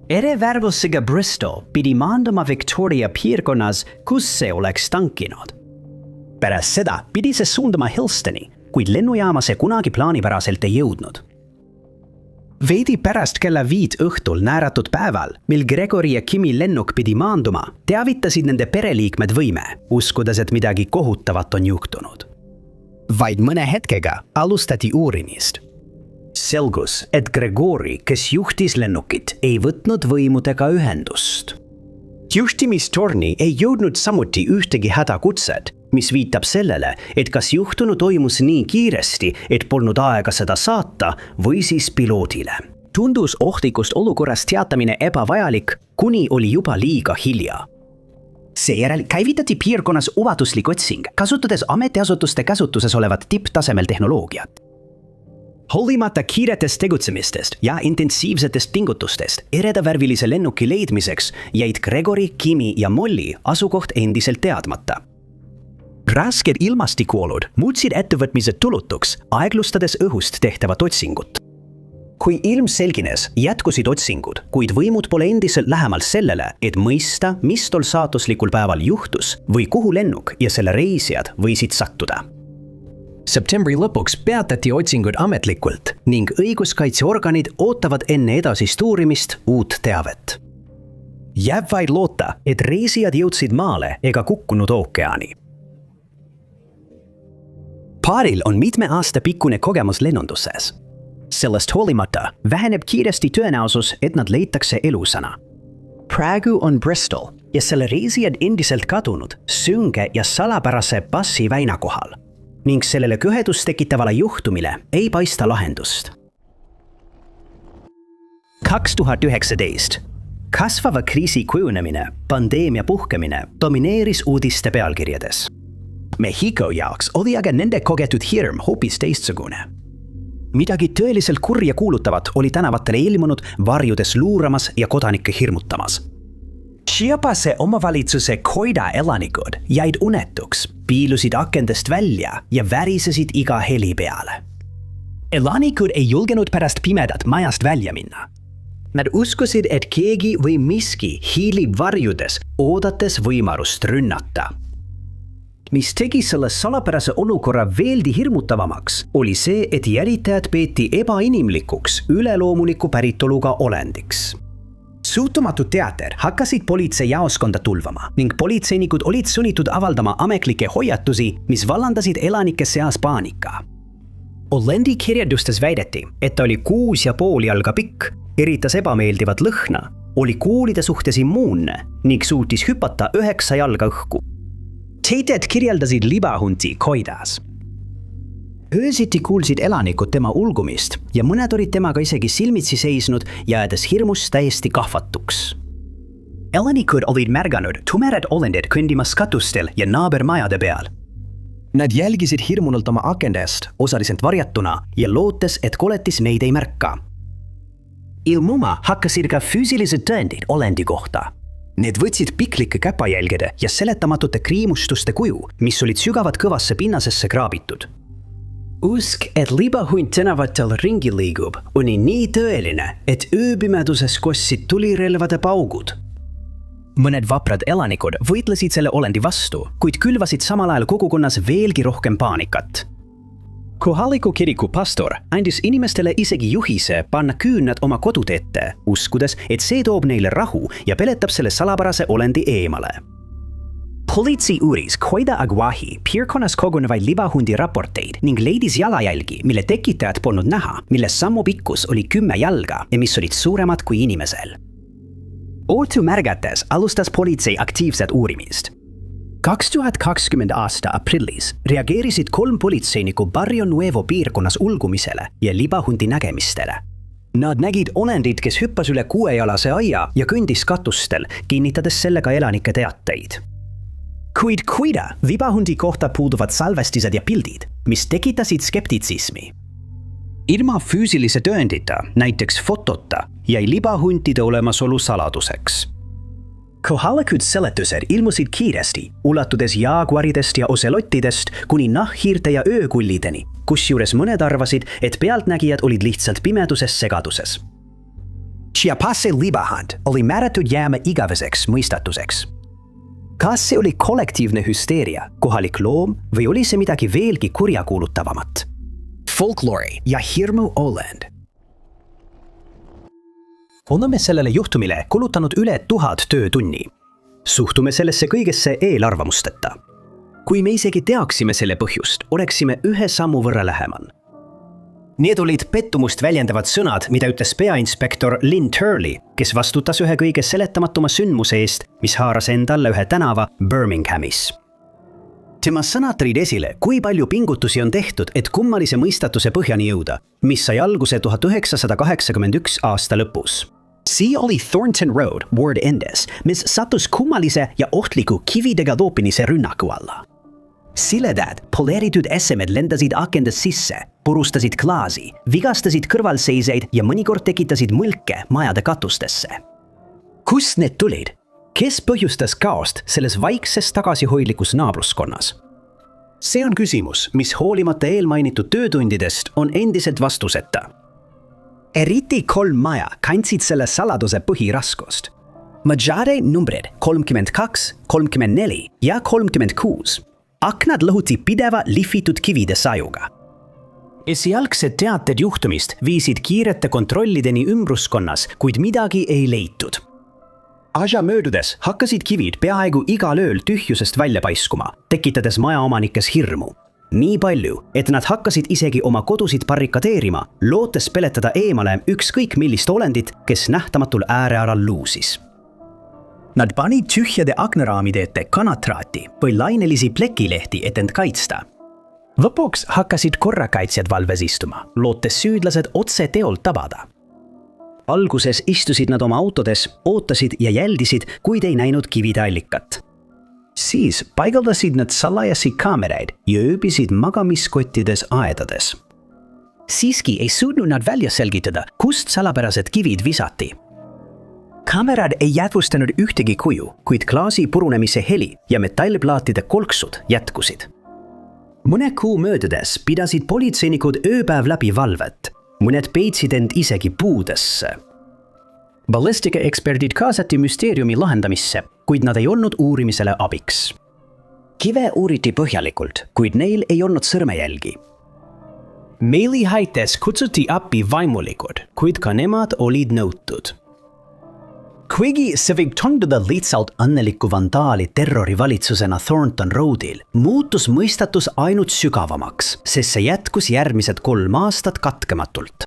Erevärvusega Bristol pidi maanduma Victoria piirkonnas, kus see oleks tankinud. Pärast seda pidi see suunduma Hillstoni, kuid lennujaama see kunagi plaanipäraselt ei jõudnud. Veidi pärast kella 5 õhtul nääratud päeval, mil Gregori ja Kimi lennuk pidi maanduma, teavitasid nende pereliikmed võime, uskudes, et midagi kohutavat on juhtunud. Vaid mõne hetkega alustati uurimist. Selgus, et Gregori, kes juhtis lennukit, ei võtnud võimudega ühendust. Juhtimistorni ei jõudnud samuti ühtegi hädakutset, mis viitab sellele, et kas juhtunu toimus nii kiiresti, et polnud aega seda saata või siis piloodile. Tundus ohtlikust olukorrast teatamine ebavajalik, kuni oli juba liiga hilja. Seejärel käivitati piirkonnas ulatuslik otsing, kasutades ametiasutuste käsutuses olevat tipptasemel tehnoloogiat. Hoolimata kiiretest tegutsemistest ja intensiivsetest pingutustest eredavärvilise lennuki leidmiseks jäid Gregori, Kimi ja Molli asukoht endiselt teadmata. Rasked ilmastikuolud muutsid ettevõtmised tulutuks, aeglustades õhust tehtavat otsingut. Kui ilm selgines, jätkusid otsingud, kuid võimud pole endiselt lähemalt sellele, et mõista, mis tol saatuslikul päeval juhtus või kuhu lennuk ja selle reisijad võisid sattuda. Septembri lõpuks peatati otsingud ametlikult ning õiguskaitseorganid ootavad enne edasist uurimist uut teavet. Jääb vaid loota, et reisijad jõudsid maale ega kukkunud ookeani. Paaril on mitme aasta pikkune kogemus lennunduses. Sellest hoolimata väheneb kiiresti tõenäosus, et nad leitakse elusana. Praegu on Bristol ja selle reisijad endiselt kadunud sünge ja salapärase Bassi väina kohal. Ning sellele köhedust tekitavale juhtumile ei paista lahendust. 2019. Kasvava kriisi kujunemine, pandeemia puhkemine domineeris uudiste pealkirjades. Mehhiko jaoks oli aga nende kogetud hirm hoopis teistsugune. Midagi tõeliselt kurja kuulutavat oli tänavatele ilmunud varjudes luuramas ja kodanikke hirmutamas. Chiapase omavalitsuse Koida elanikud jäid unetuks, piilusid akendest välja ja värisesid iga heli peale. Elanikud ei julgenud pärast pimedat majast välja minna. Nad uskusid, et keegi või miski hiilib varjudes, oodates võimalust rünnata. Mis tegi selle salapärase olukorra veeldi hirmutavamaks, oli see, et jälitajad peeti ebainimlikuks üleloomuliku päritoluga olendiks. Suutumatud teater hakkasid politseijaoskonda tulvama ning politseinikud olid sunnitud avaldama ametlikke hoiatusi, mis vallandasid elanike seas paanika. Olendi kirjeldustes väideti, et ta oli 6,5 jalga pikk, eritas ebameeldivat lõhna, oli kuulide suhtes immuunne ning suutis hüpata 9 jalga õhku. Teeted kirjeldasid libahunti Koidas. Öösiti kuulsid elanikud tema ulgumist ja mõned olid temaga isegi silmitsi seisnud, jäädes hirmus täiesti kahvatuks. Elanikud olid märganud tumerad olendid kõndimas katustel ja naabermajade peal. Nad jälgisid hirmunult oma akendest, osaliselt varjatuna ja lootes, et koletis neid ei märka. Ilmuma hakkasid ka füüsilised tõendid olendi kohta. Need võtsid piklike käpajälgede ja seletamatute kriimustuste kuju, mis olid sügavad kõvasse pinnasesse kraabitud. Usk, et libahunt tänavatel ringi liigub, oli nii tõeline, et ööpimeduses kostsid tulirelvade paugud. Mõned vaprad elanikud võitlesid selle olendi vastu, kuid külvasid samal ajal kogukonnas veelgi rohkem paanikat. Kohaliku kiriku pastor andis inimestele isegi juhise panna küüned oma kodude ette, uskudes, et see toob neile rahu ja peletab selle salapärase olendi eemale. Politsei uuris Koida Aguahi piirkonnas kogunevaid libahundi raporteid ning leidis jalajälgi, mille tekitajat polnud näha, mille sammu pikkus oli 10 jalga ja mis olid suuremad kui inimesel. Ohtu märgates alustas politsei aktiivset uurimist. 2020 aasta aprillis reageerisid 3 politseinikku Barrio Nuevo piirkonnas ulgumisele ja libahundi nägemistele. Nad nägid olendit, kes hüppas üle 6-jalase aia ja kõndis katustel, kinnitades sellega elanike teateid. Kuid Koida libahundi kohta puuduvad salvestised ja pildid, mis tekitasid skeptitsismi. Ilma füüsilise tõendita, näiteks fotota, jäi libahuntide olemasolu saladuseks. Kohalikud seletused ilmusid kiiresti, ulatudes jaaguaridest ja oselottidest kuni nahkhiirte ja öökullideni, kusjuures mõned arvasid, et pealtnägijad olid lihtsalt pimeduses segaduses. Chiapase libahund oli määratud jääma igaveseks mõistatuseks. Kas see oli kollektiivne hüsteeria, kohalik loom või oli see midagi veelgi kurjakuulutavamat? Folkloori ja hirmu olend. Oleme sellele juhtumile kulutanud üle 1000 töötunni. Suhtume sellesse kõigesse eelarvamusteta. Kui me isegi teaksime selle põhjust, oleksime ühe sammu võrra lähemal. Need olid pettumust väljendavad sõnad, mida ütles peainspektor Lynn Turley, kes vastutas ühe kõige seletamatuma sündmuse eest, mis haaras endale ühe tänava Birminghamis. Tema sõnad tõid esile, kui palju pingutusi on tehtud, et kummalise mõistatuse põhjani jõuda, mis sai alguse 1981 aasta lõpus. See oli Thornton Road, Ward Endes, mis sattus kummalise ja ohtliku kividega loopinise rünnaku alla. Siledad, poleeritud esemed lendasid akendest sisse, purustasid klaasi, vigastasid kõrvalseiseid ja mõnikord tekitasid mõlke majade katustesse. Kust need tulid? Kes põhjustas kaost selles vaikses tagasihoidlikus naabruskonnas? See on küsimus, mis hoolimata eelmainitud töötundidest on endiselt vastuseta. Eriti 3 maja kandsid selle saladuse põhiraskust. Majade numbrid 32, 34 ja 36. Aknad lõhuti pideva lihvitud kivide sajuga. Esialgsed teated juhtumist viisid kiirete kontrollideni ümbruskonnas, kuid midagi ei leitud. Aja möödudes hakkasid kivid peaaegu igal ööl tühjusest välja paiskuma, tekitades majaomanikes hirmu. Nii palju, et nad hakkasid isegi oma kodusid barrikadeerima, lootes peletada eemale ükskõik millist olendit, kes nähtamatul äärealal luusis. Nad panid tühjade aknaraamide ette kanatraati või lainelisi plekilehti, et end kaitsta. Lõpuks hakkasid korrakaitsjad valves istuma, lootes süüdlased otse teolt tabada. Alguses istusid nad oma autodes, ootasid ja jäldisid, kuid ei näinud kivide allikat. Siis paigaldasid nad salajasi kaameraid ja ööbisid magamiskottides aedades. Siiski ei suutnud nad välja selgitada, kust salapärased kivid visati. Kaamerad ei jätvustanud ühtegi kuju, kuid klaasi purunemise heli ja metallplaatide kolksud jätkusid. Mõne kuu möödudes pidasid politseinikud ööpäev läbi valvet. Mõned peitsid end isegi puudesse. Ballistika eksperdid kaasati müsteeriumi lahendamisse, kuid nad ei olnud uurimisele abiks. Kive uuriti põhjalikult, kuid neil ei olnud sõrmejälgi. Meelihaites kutsuti appi vaimulikud, kuid ka nemad olid nõutud. Kuigi see võib tunduda lihtsalt õnneliku vandaali terrorivalitsusena Thornton Roadil, muutus mõistatus ainult sügavamaks, sest see jätkus järgmised 3 aastat katkematult.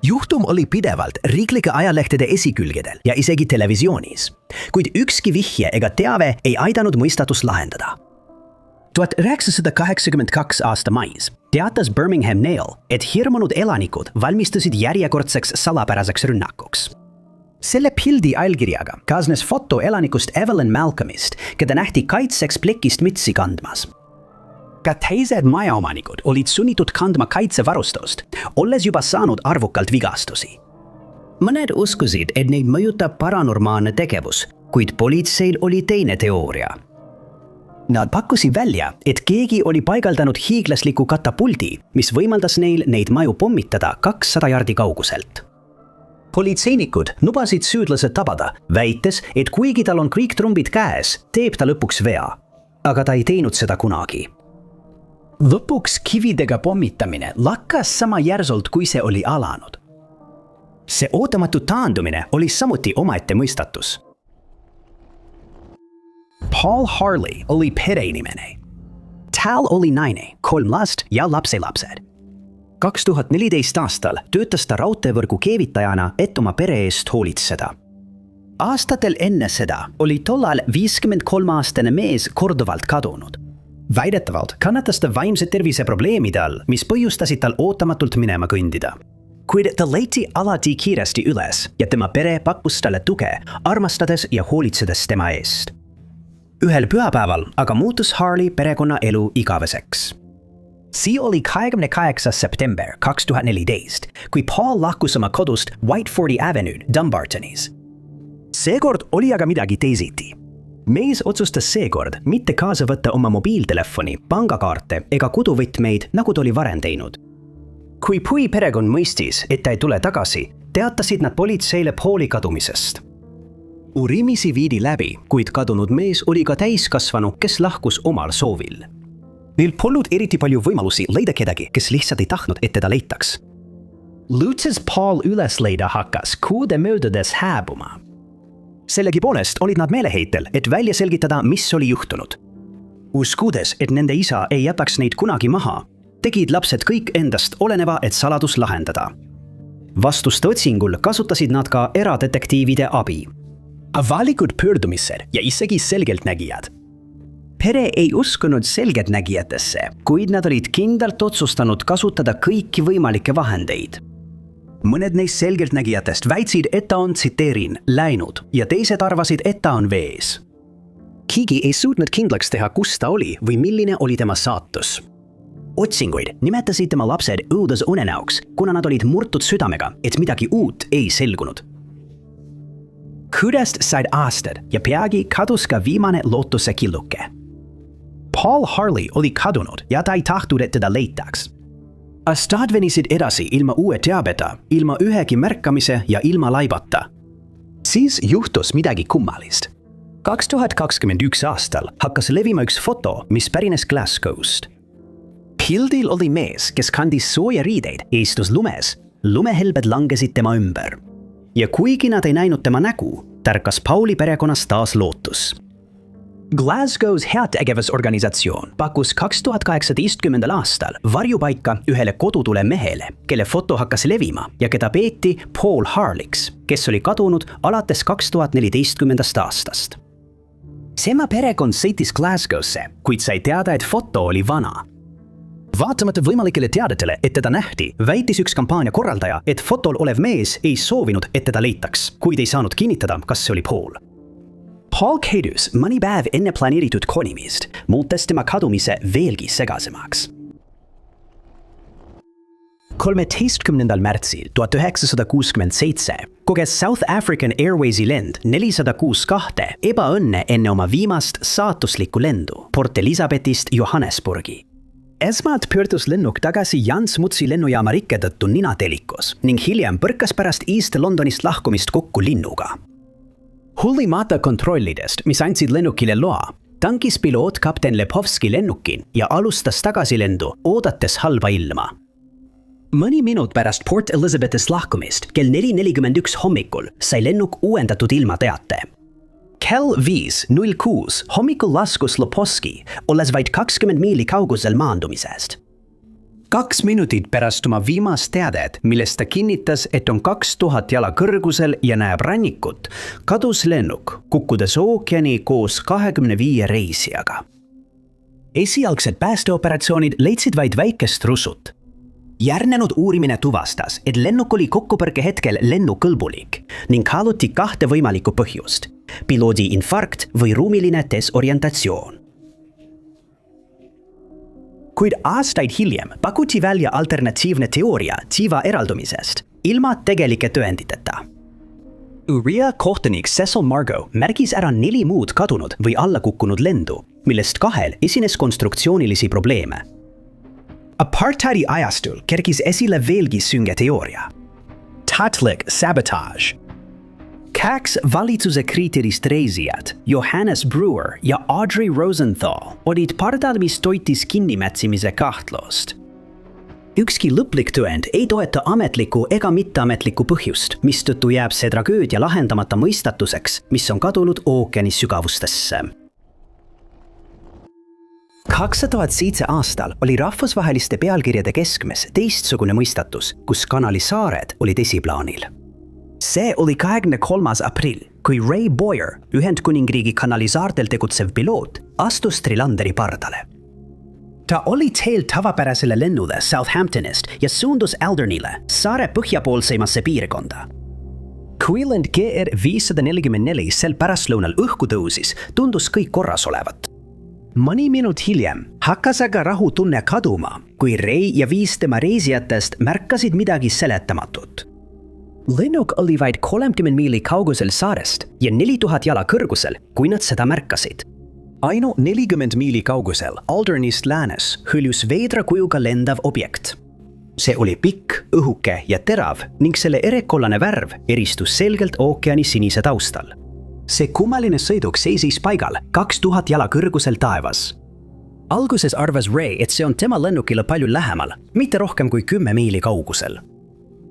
Juhtum oli pidevalt riiklike ajalehtede esikülgedel ja isegi televisioonis, kuid ükski vihje ega teave ei aidanud mõistatust lahendada. 1982 aasta mais teatas Birmingham Nail, et hirmunud elanikud valmistusid järjekordseks salapäraseks rünnakuks. Selle pildi allkirjaga kaasnes foto elanikust Evelyn Malcolmist, keda nähti kaitseks plekist mütsi kandmas. Ka teised majaomanikud olid sunnitud kandma kaitsevarustust, olles juba saanud arvukalt vigastusi. Mõned uskusid, et neid mõjutab paranormaalne tegevus, kuid politseil oli teine teooria. Nad pakkusid välja, et keegi oli paigaldanud hiiglasliku katapuldi, mis võimaldas neil neid maju pommitada 200 jardi kauguselt. Politseinikud lubasid süüdlased tabada, väites, et kuigi tal on kriiktrumbid käes, teeb ta lõpuks vea. Aga ta ei teinud seda kunagi. Lõpuks kividega pommitamine lakkas sama järsult, kui see oli alanud. See ootamatu taandumine oli samuti omaette mõistatus. Paul Harley oli pereinimene. Tal oli naine, 3 last ja lapselapsed. 2014 aastal töötas ta raudteevõrgu keevitajana, et oma pere eest hoolitseda. Aastatel enne seda oli tollal 53-aastane mees korduvalt kadunud. Väidetavalt kannatas ta vaimse tervise probleemide all, mis põhjustasid tal ootamatult minema kõndida. Kuid ta leiti alati kiiresti üles ja tema pere pakkus talle tuge, armastades ja hoolitsedes tema eest. Ühel pühapäeval aga muutus Harley perekonna elu igaveseks. See oli 28. september 2014, kui Paul lahkus oma kodust Whiteforty Avenue Dumbartonis. Seekord oli aga midagi teisiti. Mees otsustas seekord mitte kaasa võtta oma mobiiltelefoni, pangakaarte ega koduvõtmeid, nagu ta oli varem teinud. Kui Pui perekond mõistis, et ta ei tule tagasi, teatasid nad politseile Pauli kadumisest. Uurimisi viidi läbi, kuid kadunud mees oli ka täiskasvanu, kes lahkus omal soovil. Neil polnud eriti palju võimalusi leida kedagi, kes lihtsalt ei tahtnud, et teda leitaks. Lutses Paul üles leida hakkas kuude möödudes hääbuma. Sellegipoolest olid nad meeleheitel, et välja selgitada, mis oli juhtunud. Uskudes, et nende isa ei jätaks neid kunagi maha, tegid lapsed kõik endast oleneva, et saladus lahendada. Vastuste otsingul kasutasid nad ka eradetektiivide abi. Avalikud pöördumised ja isegi selgeltnägijad. Pere ei uskunud selgeltnägijatesse, kuid nad olid kindlalt otsustanud kasutada kõiki võimalikke vahendeid. Mõned neist selgeltnägijatest väitsid, et ta on, tsiteerin, läinud ja teised arvasid, et ta on vees. Keegi ei suutnud kindlaks teha, kus ta oli või milline oli tema saatus. Otsinguid nimetasid tema lapsed õudusunenäoks, kuna nad olid murtud südamega, et midagi uut ei selgunud. Kudest said aastad ja peagi kadus ka viimane lootuse killuke. Paul Harley oli kadunud ja ta ei tahtnud, et teda leitaks. Aastad venisid edasi ilma uue teabeta, ilma ühegi märkamise ja ilma laibata. Siis juhtus midagi kummalist. 2021 aastal hakkas levima üks foto, mis pärines Glasgow'st. Pildil oli mees, kes kandis sooja riideid ja istus lumes. Lumehelbed langesid tema ümber. Ja kuigi nad ei näinud tema nägu, tärkas Pauli perekonnas taas lootus. Glasgow's heategevusorganisatsioon pakkus 2018 aastal varjupaika ühele kodutule mehele, kelle foto hakkas levima ja keda peeti Paul Harley'ks, kes oli kadunud alates 2014 aastast. Sema perekond sõitis Glasgow'sse, kuid sai teada, et foto oli vana. Vaatamata võimalikele teadetele, et teda nähti, väitis üks kampaania korraldaja, et fotol olev mees ei soovinud, et teda leitaks, kuid ei saanud kinnitada, kas see oli Paul. Paul käidus mõni päev enne planeeritud konimist, muutes tema kadumise veelgi segasemaks. 13. märtsil 1967 koges South African Airwaysi lend 462 ebaõnne enne oma viimast saatuslikku lendu Port Elizabethist Johannesburgi. Esmalt pöördus lennuk tagasi Jan Smutsi lennujaama rikke tõttu ninatelikos ning hiljem põrkas pärast East Londonist lahkumist kokku linnuga. Hullimata kontrollidest, mis andsid lennukile loa, tankis piloot kapten Lepovski lennukin ja alustas tagasilendu, oodates halba ilma. Mõni minut pärast Port Elizabethist lahkumist kell 4:41 hommikul sai lennuk uuendatud ilmateate. Kell 5:06 hommikul laskus Lepovski, olles vaid 20 miili kaugusel maandumisest. 2 minutit pärast oma viimast teadet, millest ta kinnitas, et on 2000 jala kõrgusel ja näeb rannikut, kadus lennuk, kukkudes ookeani koos 25 reisijaga. Esialgsed päästeoperatsioonid leidsid vaid väikest rusut. Järgnenud uurimine tuvastas, et lennuk oli kokkupõrke hetkel lennukõlbulik ning kaaluti 2 võimalikku põhjust: piloodi infarkt või ruumiline desorientatsioon. Kuid aastaid hiljem pakuti välja alternatiivne teooria tiiva eraldumisest, ilma tegelike tõenditeta. Uria kohtunik Cecil Margot märgis ära 4 muud kadunud või allakukkunud lendu, millest 2 esines konstruktsioonilisi probleeme. Apartheidi ajastul kerkis esile veelgi sünge teooria. Tahtlik sabotage. 2 valitsuse kriitilist reisijat, Johannes Brewer ja Audrey Rosenthal, olid pardal, mis toitis kinnimätsimise kahtlust. Ükski lõplik tõend ei toeta ametlikku ega mitteametlikku põhjust, mistõttu jääb see tragöödia lahendamata mõistatuseks, mis on kadunud ookeani sügavustesse. 2007 aastal oli rahvusvaheliste pealkirjade keskmes teistsugune mõistatus, kus Kanali saared olid esiplaanil. See oli 23. aprill, kui Ray Boyer, Ühendkuningriigi Kanali saartel tegutsev piloot, astus Trilanderi pardale. Ta oli teel tavapärasele lennule Southamptonist ja suundus Aldernile, saare põhjapoolseimasse piirkonda. Kui lend GR 544 sel pärastlõunal õhku tõusis, tundus kõik korras olevat. Mõni minut hiljem hakkas aga rahutunne kaduma, kui Ray ja 5 tema reisijatest märkasid midagi seletamatut. Lennuk oli vaid 30 miili kaugusel saarest ja 4000 jala kõrgusel, kui nad seda märkasid. Ainult 40 miili kaugusel Aldernist läänes hõljus veidra kujuga lendav objekt. See oli pikk, õhuke ja terav ning selle erekollane värv eristus selgelt ookeani sinise taustal. See kummaline sõiduk seisis paigal 2000 jala kõrgusel taevas. Alguses arvas Ray, et see on tema lennukile palju lähemal, mitte rohkem kui 10 miili kaugusel.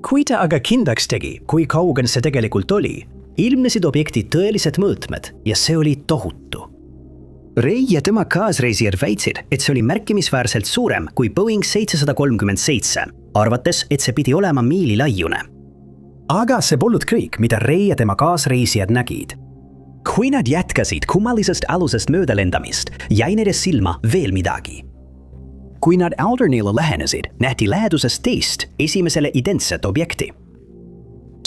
Kui ta aga kindlaks tegi, kui kaugel see tegelikult oli, ilmnesid objekti tõelised mõõtmed ja see oli tohutu. Ray ja tema kaasreisijad väitsid, et see oli märkimisväärselt suurem kui Boeing 737, arvates, et see pidi olema miili laiune. Aga see polnud kõik, mida Ray ja tema kaasreisijad nägid. Kui nad jätkasid kummalisest alusest mööda lendamist, jäi neile silma veel midagi. Kui nad Aldernile lähenesid, nähti läheduses teist, esimesele identset objekti.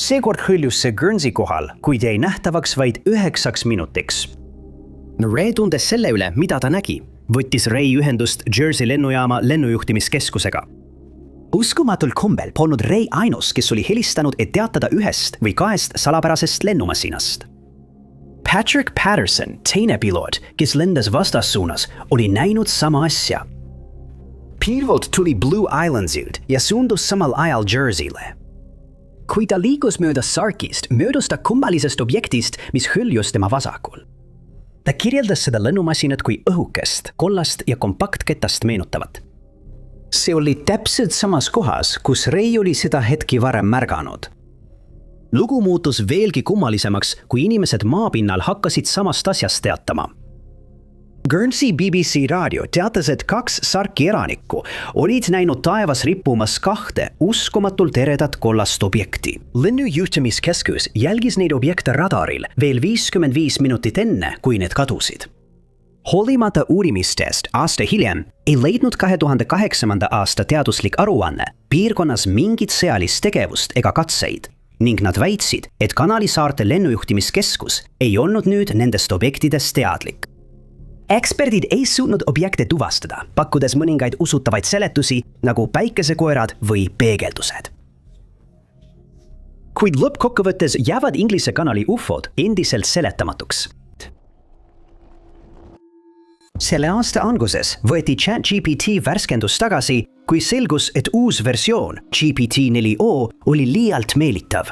Seekord hõljus see Guernsey kohal, kuid jäi nähtavaks vaid 9 minutiks. Ray tundes selle üle, mida ta nägi, võttis Ray ühendust Jersey lennujaama lennujuhtimiskeskusega. Uskumatul kombel polnud Ray ainus, kes oli helistanud, et teatada 1 või 2 salapärasest lennumasinast. Patrick Patterson, teine piloot, kes lendas vastassuunas, oli näinud sama asja. Piirvalt tuli Blue Islandsilt ja suundus samal ajal Jersey'le. Kui ta liigus mööda Sarkist, möödus ta kummalisest objektist, mis hõljus tema vasakul. Ta kirjeldas seda lennumasinat kui õhukest, kollast ja kompaktketast meenutavat. See oli täpselt samas kohas, kus Ray oli seda hetki varem märganud. Lugu muutus veelgi kummalisemaks, kui inimesed maapinnal hakkasid samast asjast teatama. Guernsey BBC raadio teatas, et 2 Sarki eranikku olid näinud taevas rippumas 2 uskumatult eredat kollast objekti. Lennujuhtimiskeskus jälgis neid objekte radaril veel 55 minutit enne, kui need kadusid. Hoolimata uurimistest aasta hiljem ei leidnud 2008. aasta teaduslik aruanne piirkonnas mingit sõjalist tegevust ega katseid ning nad väitsid, et Kanali saarte lennujuhtimiskeskus ei olnud nüüd nendest objektidest teadlik. Eksperdid ei suutnud objekte tuvastada, pakkudes mõningaid usutavaid seletusi nagu päikesekoerad või peegeldused. Kuid lõppkokkuvõttes jäävad Inglise kanali UFOd endiselt seletamatuks. Selle aasta alguses võeti ChatGPT värskendus tagasi, kui selgus, et uus versioon GPT-4o oli liialt meelitav.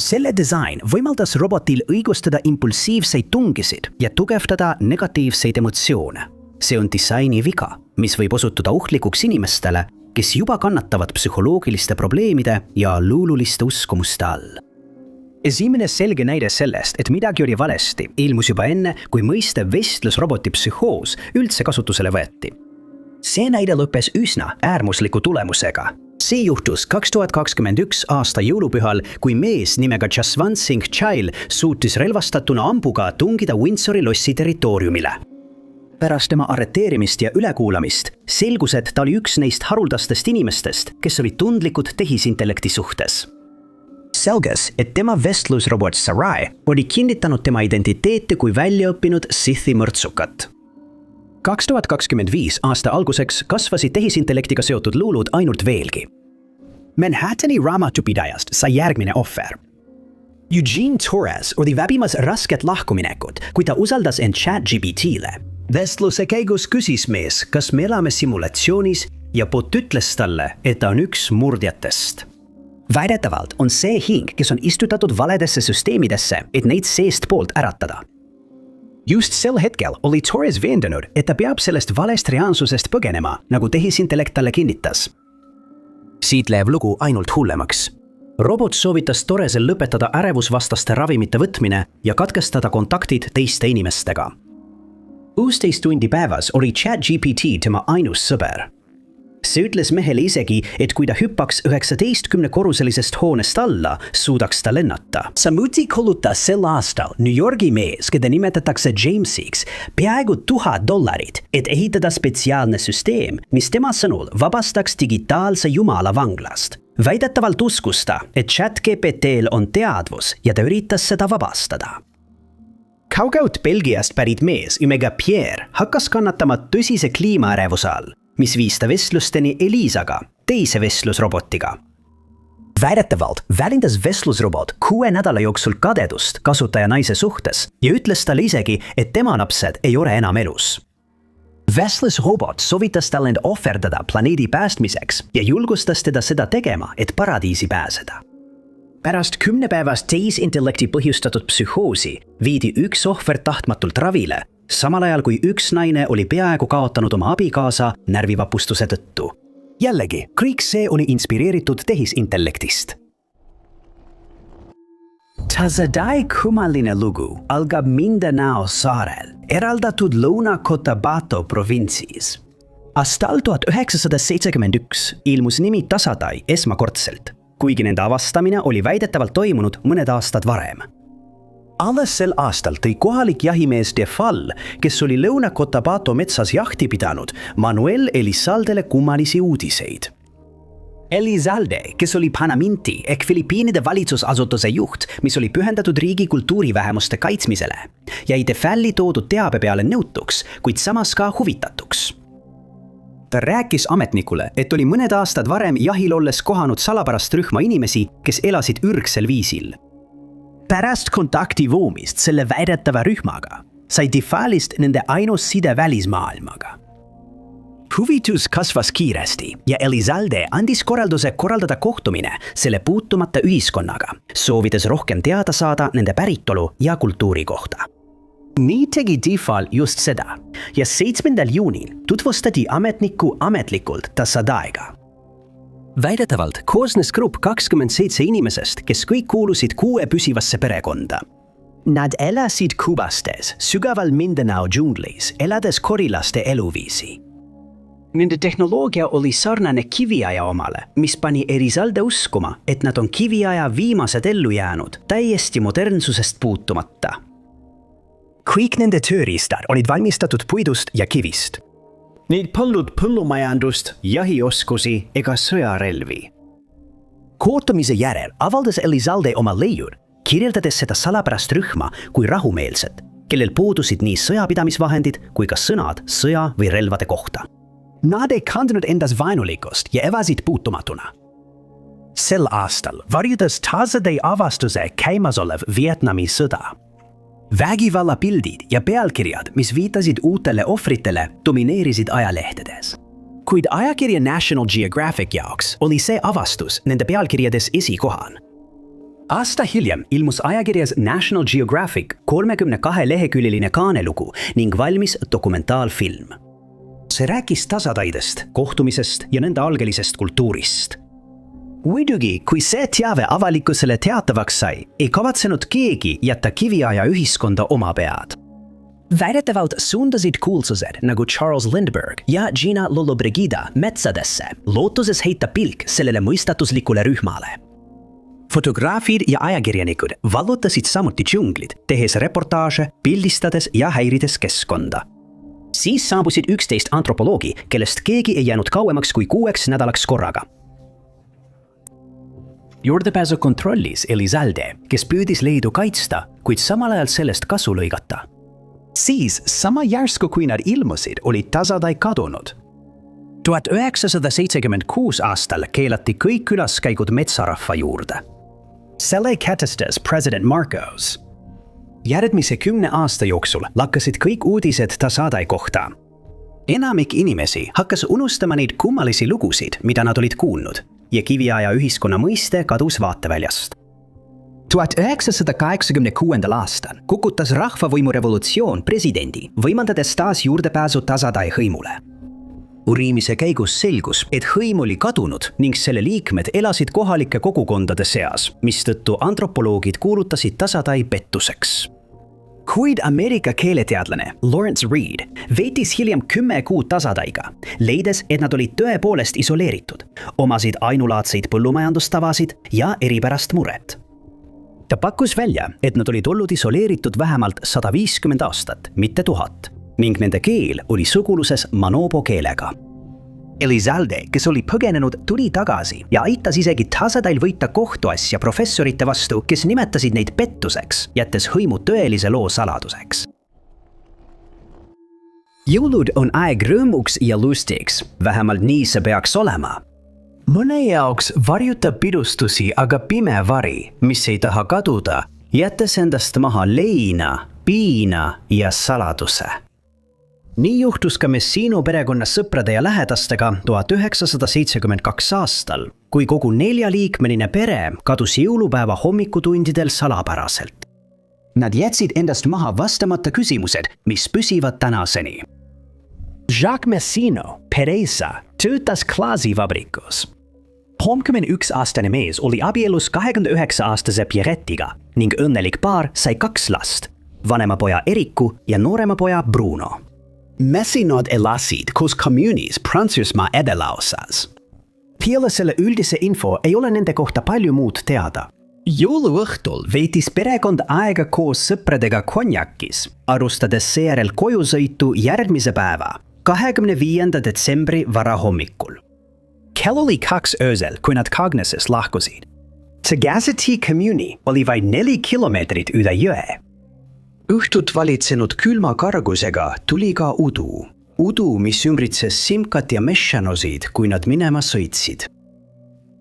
Selle disain võimaldas robotil õigustada impulsiivseid tungisid ja tugevdada negatiivseid emotsioone. See on disaini viga, mis võib osutuda ohtlikuks inimestele, kes juba kannatavad psühholoogiliste probleemide ja luululiste uskumuste all. Esimene selge näide sellest, et midagi oli valesti, ilmus juba enne, kui mõiste vestlusroboti psühhoos üldse kasutusele võeti. See näide lõppes üsna äärmusliku tulemusega. See juhtus 2021 aasta jõulupühal, kui mees nimega Jaswant Singh Chahal suutis relvastatuna ambuga tungida Windsori lossi territooriumile. Pärast tema arreteerimist ja ülekuulamist selgus, et ta oli üks neist haruldastest inimestest, kes olid tundlikud tehisintellekti suhtes. Selges, et tema vestlusrobot Sarai oli kinnitanud tema identiteeti kui väljaõppinud Sithi mõrtsukat. 2025 aasta alguseks kasvasid tehisintellektiga seotud luulud ainult veelgi. Manhattani raamatupidajast sai järgmine ohver. Eugene Torres oli läbimas rasket lahkuminekut, kui ta usaldas end ChatGPT-le. Vestluse käigus küsis mees, kas me elame simulatsioonis ja bot ütles talle, et ta on üks murdjatest. Väidetavalt on see hing, kes on istutatud valedesse süsteemidesse, et neid seestpoolt äratada. Just sel hetkel oli Torres veendunud, et ta peab sellest valest reaalsusest põgenema, nagu tehisintellekt talle kinnitas. Siit läheb lugu ainult hullemaks. Robot soovitas Torresel lõpetada ärevusvastaste ravimite võtmine ja katkestada kontaktid teiste inimestega. 16 tundi päevas oli ChatGPT tema ainus sõber. See ütles mehele isegi, et kui ta hüppaks 19-korruselisest hoonest alla, suudaks ta lennata. Samuti kulutas sel aastal New Yorgi mees, keda nimetatakse Jamesiks, peaaegu $1000, et ehitada spetsiaalne süsteem, mis tema sõnul vabastaks digitaalse jumala vanglast. Väidetavalt uskus ta, et ChatGPT-l on teadvus ja ta üritas seda vabastada. Kaugaut Belgiast pärit mees nimega Pierre hakkas kannatama tõsise kliimaärevuse all, mis viis ta vestlusteni Elisaga, teise vestlusrobotiga. Väidetavalt välindas vestlusrobot 6 nädala jooksul kadedust kasutaja naise suhtes ja ütles talle isegi, et tema lapsed ei ole enam elus. Vestlusrobot soovitas tal end ohverdada planeedi päästmiseks ja julgustas teda seda tegema, et paradiisi pääseda. Pärast 10-päevast tehisintellekti põhjustatud psühhoosi viidi üks ohver tahtmatult ravile, samal ajal kui üks naine oli peaaegu kaotanud oma abikaasa närvivapustuse tõttu. Jällegi, kõik see oli inspireeritud tehisintellektist. Tazadai kummaline lugu algab Mindanao saarel, eraldatud Lõuna-Cotabato provintsis. Aastal 1971 ilmus nimi Tazadai esmakordselt, kuigi nende avastamine oli väidetavalt toimunud mõned aastad varem. Alles sel aastal tõi kohalik jahimees De Fall, kes oli Lõuna-Cotabato metsas jahti pidanud, Manuel Elizaldele kummalisi uudiseid. Elizalde, kes oli Panaminti ehk Filipiinide valitsusasutuse juht, mis oli pühendatud riigi kultuurivähemuste kaitsmisele, jäi De Falli toodud teabe peale nõutuks, kuid samas ka huvitatuks. Ta rääkis ametnikule, et oli mõned aastad varem jahil olles kohanud salapärast rühma inimesi, kes elasid ürgsel viisil. Pärast kontakti voomist selle väidetava rühmaga sai De Fallist nende ainus side välismaailmaga. Huvitus kasvas kiiresti ja Elizalde andis korralduse korraldada kohtumine selle puutumata ühiskonnaga, soovides rohkem teada saada nende päritolu ja kultuuri kohta. Nii tegi De Fall just seda ja 7. juunil tutvustati ametniku ametlikult Tazadaiga. Väidetavalt koosnes grupp 27 inimesest, kes kõik kuulusid 6 püsivasse perekonda. Nad elasid kubastes, sügaval Mindanao džunglis, elades korilaste eluviisi. Nende tehnoloogia oli sarnane kiviaja omale, mis pani Elizalde uskuma, et nad on kiviaja viimased ellu jäänud, täiesti modernsusest puutumata. Kõik nende tööriistad olid valmistatud puidust ja kivist. Neid polnud põllumajandust, jahioskusi ega sõjarelvi. Kohtumise järel avaldas Elizalde oma leiud, kirjeldades seda salapärast rühma kui rahumeelset, kellel puudusid nii sõjapidamisvahendid kui ka sõnad sõja või relvade kohta. Nad ei kandnud endas vaenulikkust ja evasid puutumatuna. Sel aastal varjutas Tazadai avastuse käimasolev Vietnami sõda. Vägivallapildid ja pealkirjad, mis viitasid uutele ohvritele, domineerisid ajalehtedes. Kuid ajakirja National Geographic jaoks oli see avastus nende pealkirjades esikohal. Aasta hiljem ilmus ajakirjas National Geographic 32-leheküljeline kaanelugu ning valmis dokumentaalfilm. See rääkis Tazadaidest, kohtumisest ja nende algelisest kultuurist. Muidugi, kui see teave avalikkusele teatavaks sai, ei kavatsenud keegi jätta kiviaja ühiskonda oma pead. Väidetavalt suundasid kuulsused nagu Charles Lindbergh ja Gina Lollobrigida metsadesse, lootuses heita pilk sellele mõistatuslikule rühmale. Fotograafid ja ajakirjanikud vallutasid samuti džunglid, tehes reportaaže, pildistades ja häirides keskkonda. Siis saabusid 11 antropoloogi, kellest keegi ei jäänud kauemaks kui 6 nädalaks korraga. Juurdepääsu kontrollis Elizalde, kes püüdis leidu kaitsta, kuid samal ajal sellest kasu lõigata. Siis sama järsku kui nad ilmusid, oli Tazadai kadunud. 1976 aastal keelati kõik külaskäigud metsarahva juurde. Selle kätestas president Marcos. Järgmise 10 aasta jooksul lakkasid kõik uudised Tazadai kohta. Enamik inimesi hakkas unustama neid kummalisi lugusid, mida nad olid kuulnud, ja kiviaja ühiskonna mõiste kadus vaateväljast. 1986. aastal kukutas rahvavõimurevolutsioon presidendi, võimaldades taas juurdepääsu Tazadai hõimule. Uurimise käigus selgus, et hõim oli kadunud ning selle liikmed elasid kohalike kogukondade seas, mistõttu antropoloogid kuulutasid Tazadai pettuseks. Kuid Ameerika keeleteadlane Lawrence Reed veetis hiljem 10 kuud tasadaiga, leides, et nad olid tõepoolest isoleeritud, omasid ainulaadseid põllumajandustavasid ja eripärast muret. Ta pakkus välja, et nad olid olnud isoleeritud vähemalt 150 aastat, mitte 1000, ning nende keel oli suguluses Manobo keelega. Elizalde, kes oli põgenenud, tuli tagasi ja aitas isegi tasadail võita kohtuasja professorite vastu, kes nimetasid neid pettuseks, jättes hõimu tõelise loo saladuseks. Jõulud on aeg rõõmuks ja lustiks, vähemalt nii see peaks olema. Mõne jaoks varjutab pidustusi aga pime vari, mis ei taha kaduda, jättes endast maha leina, piina ja saladuse. Nii juhtus ka Messino perekonna sõprade ja lähedastega 1972 aastal, kui kogu 4-liikmeline pere kadus jõulupäeva hommikutundidel salapäraselt. Nad jätsid endast maha vastamata küsimused, mis püsivad tänaseni. Jacques Messino, peresa, töötas klaasivabrikus. 31-aastane mees oli abielus 29-aastase Pierrettiga ning õnnelik paar sai 2 last, vanema poja Eriku ja noorema poja Bruno. Messinod elasid koos kommuunis Prantsusmaa edelaosas. Peale selle üldise info ei ole nende kohta palju muud teada. Jõuluõhtul veetis perekond aega koos sõpradega konjakis, arustades seejärel kojusõitu järgmise päeva, 25. detsembri varahommikul. Kell oli 2 öösel, kui nad Kagneses lahkusid. Tagasi kommuuni oli vaid 4 kilomeetrit üle jõe. Õhtut valitsenud külma kargusega tuli ka udu. Udu, mis ümbritses Simkat ja Meshanosid, kui nad minema sõitsid.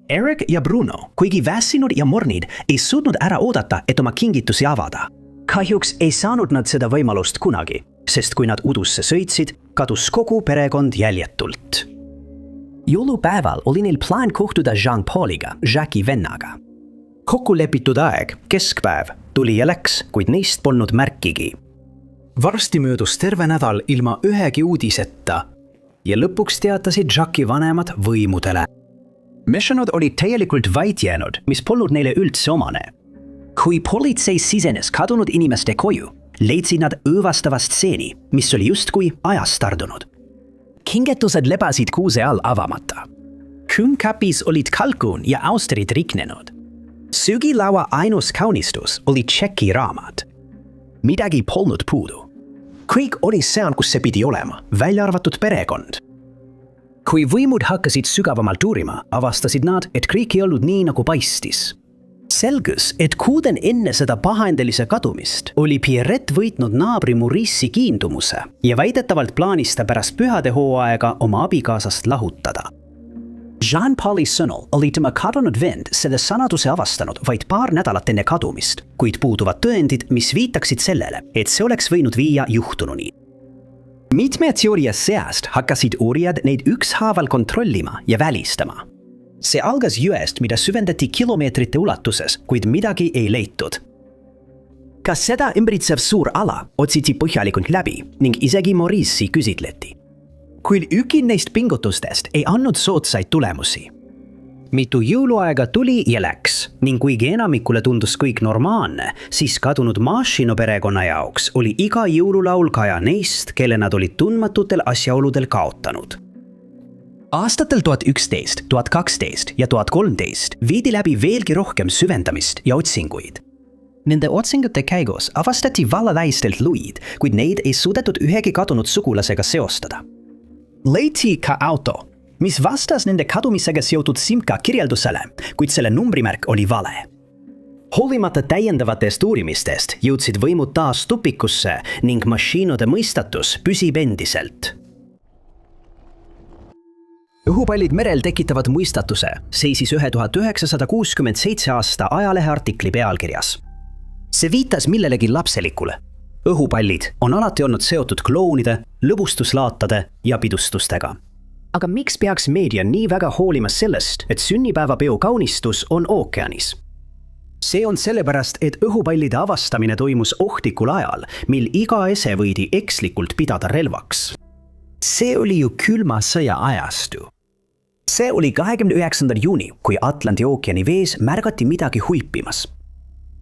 Eric ja Bruno, kuigi väsinud ja mornid, ei suutnud ära oodata, et oma kingitusi avada. Kahjuks ei saanud nad seda võimalust kunagi, sest kui nad udusse sõitsid, kadus kogu perekond jäljetult. Jõulupäeval oli neil plaan kohtuda Jean-Pauliga, Jacque'i vennaga. Kokku lepitud aeg, keskpäev, tuli ja läks, kuid neist polnud märkigi. Varsti möödus terve nädal ilma ühegi uudiseta ja lõpuks teatasid Jacque'i vanemad võimudele. Meshanod olid täielikult vait jäänud, mis polnud neile üldse omane. Kui politsei sisenes kadunud inimeste koju, leidsid nad õõvastava stseeni, mis oli justkui ajast tardunud. Kingetused lebasid kuuse all avamata. Külmkapis olid kalkun ja austerid riknenud. Söögilaua ainus kaunistus oli tšeki raamat. Midagi polnud puudu. Kõik oli seal, kus see pidi olema, välja arvatud perekond. Kui võimud hakkasid sügavamalt uurima, avastasid nad, et kõik ei olnud nii, nagu paistis. Selgus, et kuuden enne seda pahaendelise kadumist oli Pierrette võitnud naabri Maurice'i kiindumuse ja väidetavalt plaanis ta pärast pühade hooaega oma abikaasast lahutada. Jean-Pauli sõnul oli tema kadunud vend selle sanaduse avastanud vaid paar nädalat enne kadumist, kuid puuduvad tõendid, mis viitaksid sellele, et see oleks võinud viia juhtununi. Mitme teooria seast hakkasid uurijad neid ükshaaval kontrollima ja välistama. See algas jõest, mida süvendati kilomeetrite ulatuses, kuid midagi ei leitud. Kas seda ümbritsev suur ala otsiti põhjalikult läbi ning isegi Maurice'i küsitleti. Kuid ükski neist pingutustest ei andnud soodsaid tulemusi. Mitu jõuluaega tuli ja läks ning kuigi enamikule tundus kõik normaalne, siis kadunud Machino perekonna jaoks oli iga jõululaul kaja neist, kelle nad olid tundmatutel asjaoludel kaotanud. Aastatel 2011, 2012 ja 2013 viidi läbi veelgi rohkem süvendamist ja otsinguid. Nende otsingute käigus avastati vallaläistelt luid, kuid neid ei suudetud ühegi kadunud sugulasega seostada. Leiti ka auto, mis vastas nende kadumisega seotud Simka kirjeldusele, kuid selle numbrimärk oli vale. Hoolimata täiendavatest uurimistest jõudsid võimud taas tupikusse ning Machinode mõistatus püsib endiselt. Õhupallid merel tekitavad mõistatuse, seisis 1967 aasta ajaleheartikli pealkirjas. See viitas millelegi lapselikule. Õhupallid on alati olnud seotud klounide, lõbustuslaatade ja pidustustega. Aga miks peaks meedia nii väga hoolima sellest, et sünnipäevapeo kaunistus on ookeanis? See on sellepärast, et õhupallide avastamine toimus ohtlikul ajal, mil iga ese võidi ekslikult pidada relvaks. See oli ju külma sõja ajastu. See oli 29. juuni, kui Atlandi ookeani vees märgati midagi huipimas.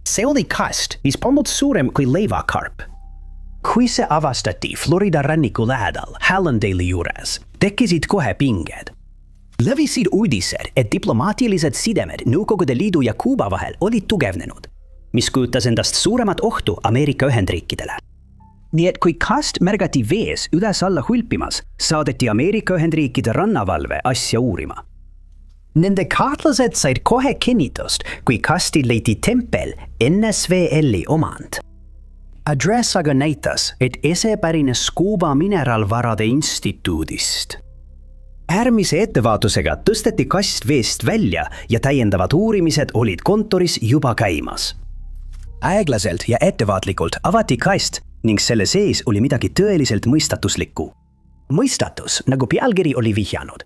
See oli kast, mis polnud suurem kui leivakarp, Kui see avastati Florida ranniku lähedal Hallandale'i juures, tekkisid kohe pinged. Levisid uudised, et diplomaatilised sidemed Nõukogude Liidu ja Kuuba vahel olid tugevnenud, mis kujutas endast suuremat ohtu Ameerika Ühendriikidele. Nii et kui kast märgati vees üles-alla hulpimas, saadeti Ameerika Ühendriikide rannavalve asja uurima. Nende kahtlased said kohe kinnitust, kui kasti leiti tempel NSVL-i omand. Adress aga näitas, et ese pärines Kuuba mineraalvarade instituudist. Äärmise ettevaatusega tõsteti kast veest välja ja täiendavad uurimised olid kontoris juba käimas. Aeglaselt ja ettevaatlikult avati kast ning selle sees oli midagi tõeliselt mõistatuslikku. Mõistatus, nagu pealkiri oli vihjanud.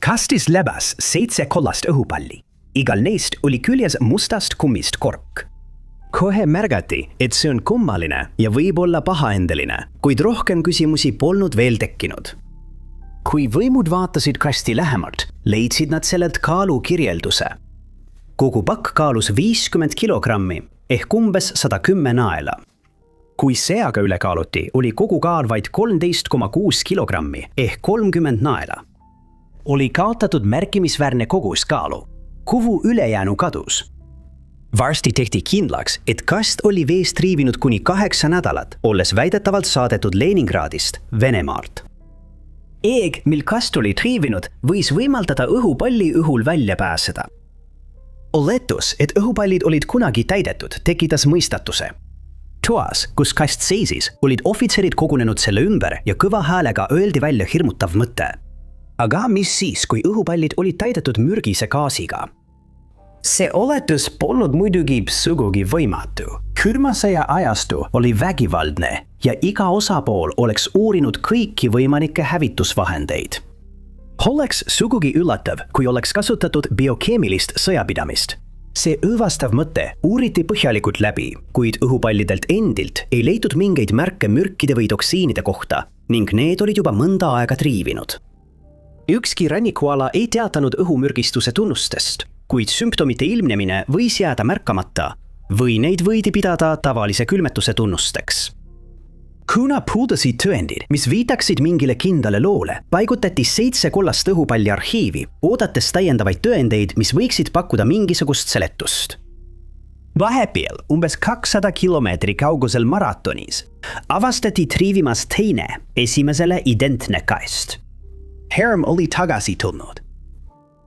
Kastis läbas 7 kollast õhupalli. Igal neist oli küljes mustast kummist kork. Kohe märgati, et see on kummaline ja võib-olla pahaendeline, kuid rohkem küsimusi polnud veel tekkinud. Kui võimud vaatasid kasti lähemalt, leidsid nad sellelt kaalukirjelduse. Kogu pakk kaalus 50 kilogrammi ehk umbes 110 naela. Kui see aga üle kaaluti, oli kogu kaal vaid 13,6 kilogrammi ehk 30 naela. Oli kaotatud märkimisväärne kogus kaalu. Kuvu ülejäänu kadus. Varsti tehti kindlaks, et kast oli veest riivinud kuni 8 nädalat, olles väidetavalt saadetud Leningradist, Venemaalt. Eeg, mil kast oli triivinud, võis võimaldada õhupalli õhul välja pääseda. Oletus, et õhupallid olid kunagi täidetud, tekitas mõistatuse. Toas, kus kast seisis, olid ohvitserid kogunenud selle ümber ja kõva häälega öeldi välja hirmutav mõte. Aga mis siis, kui õhupallid olid täidetud mürgise gaasiga? See oletus polnud muidugi sugugi võimatu. Külma sõja ajastu oli vägivaldne ja iga osapool oleks uurinud kõiki võimalikke hävitusvahendeid. Oleks sugugi üllatav, kui oleks kasutatud biokeemilist sõjapidamist. See õõvastav mõte uuriti põhjalikult läbi, kuid õhupallidelt endilt ei leitud mingeid märke mürkide või toksiinide kohta ning need olid juba mõnda aega triivinud. Ükski rannikuala ei teatanud õhumürgistuse tunnustest, kuid sümptomite ilmnemine võis jääda märkamata või neid võidi pidada tavalise külmetuse tunnusteks. Kuna puudusid tõendid, mis viitaksid mingile kindlale loole, paigutati 7 kollast õhupalli arhiivi, oodates täiendavaid tõendeid, mis võiksid pakkuda mingisugust seletust. Vahepeal, umbes 200 kilomeetri kaugusel maratonis, avastati triivimas teine, esimesele identne kast. Herm oli tagasi tulnud.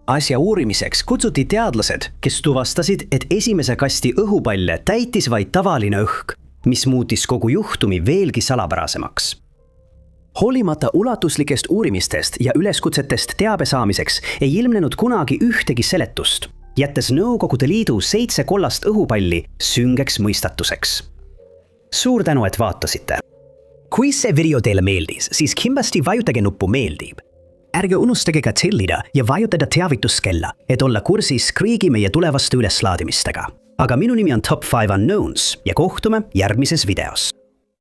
Asja uurimiseks kutsuti teadlased, kes tuvastasid, et esimese kasti õhupalle täitis vaid tavaline õhk, mis muutis kogu juhtumi veelgi salapärasemaks. Hoolimata ulatuslikest uurimistest ja üleskutsetest teabe saamiseks ei ilmnenud kunagi ühtegi seletust, jättes Nõukogude Liidu 7 kollast õhupalli süngeks mõistatuseks. Suur tänu, et vaatasite. Kui see video teile meeldis, siis kindlasti vajutage nuppu meeldib. Ärge unustage ka tellida ja vajutada teavituskella, et olla kursis kõigi meie tulevaste üleslaadimistega. Aga minu nimi on Top 5 Unknowns ja kohtume järgmises videos.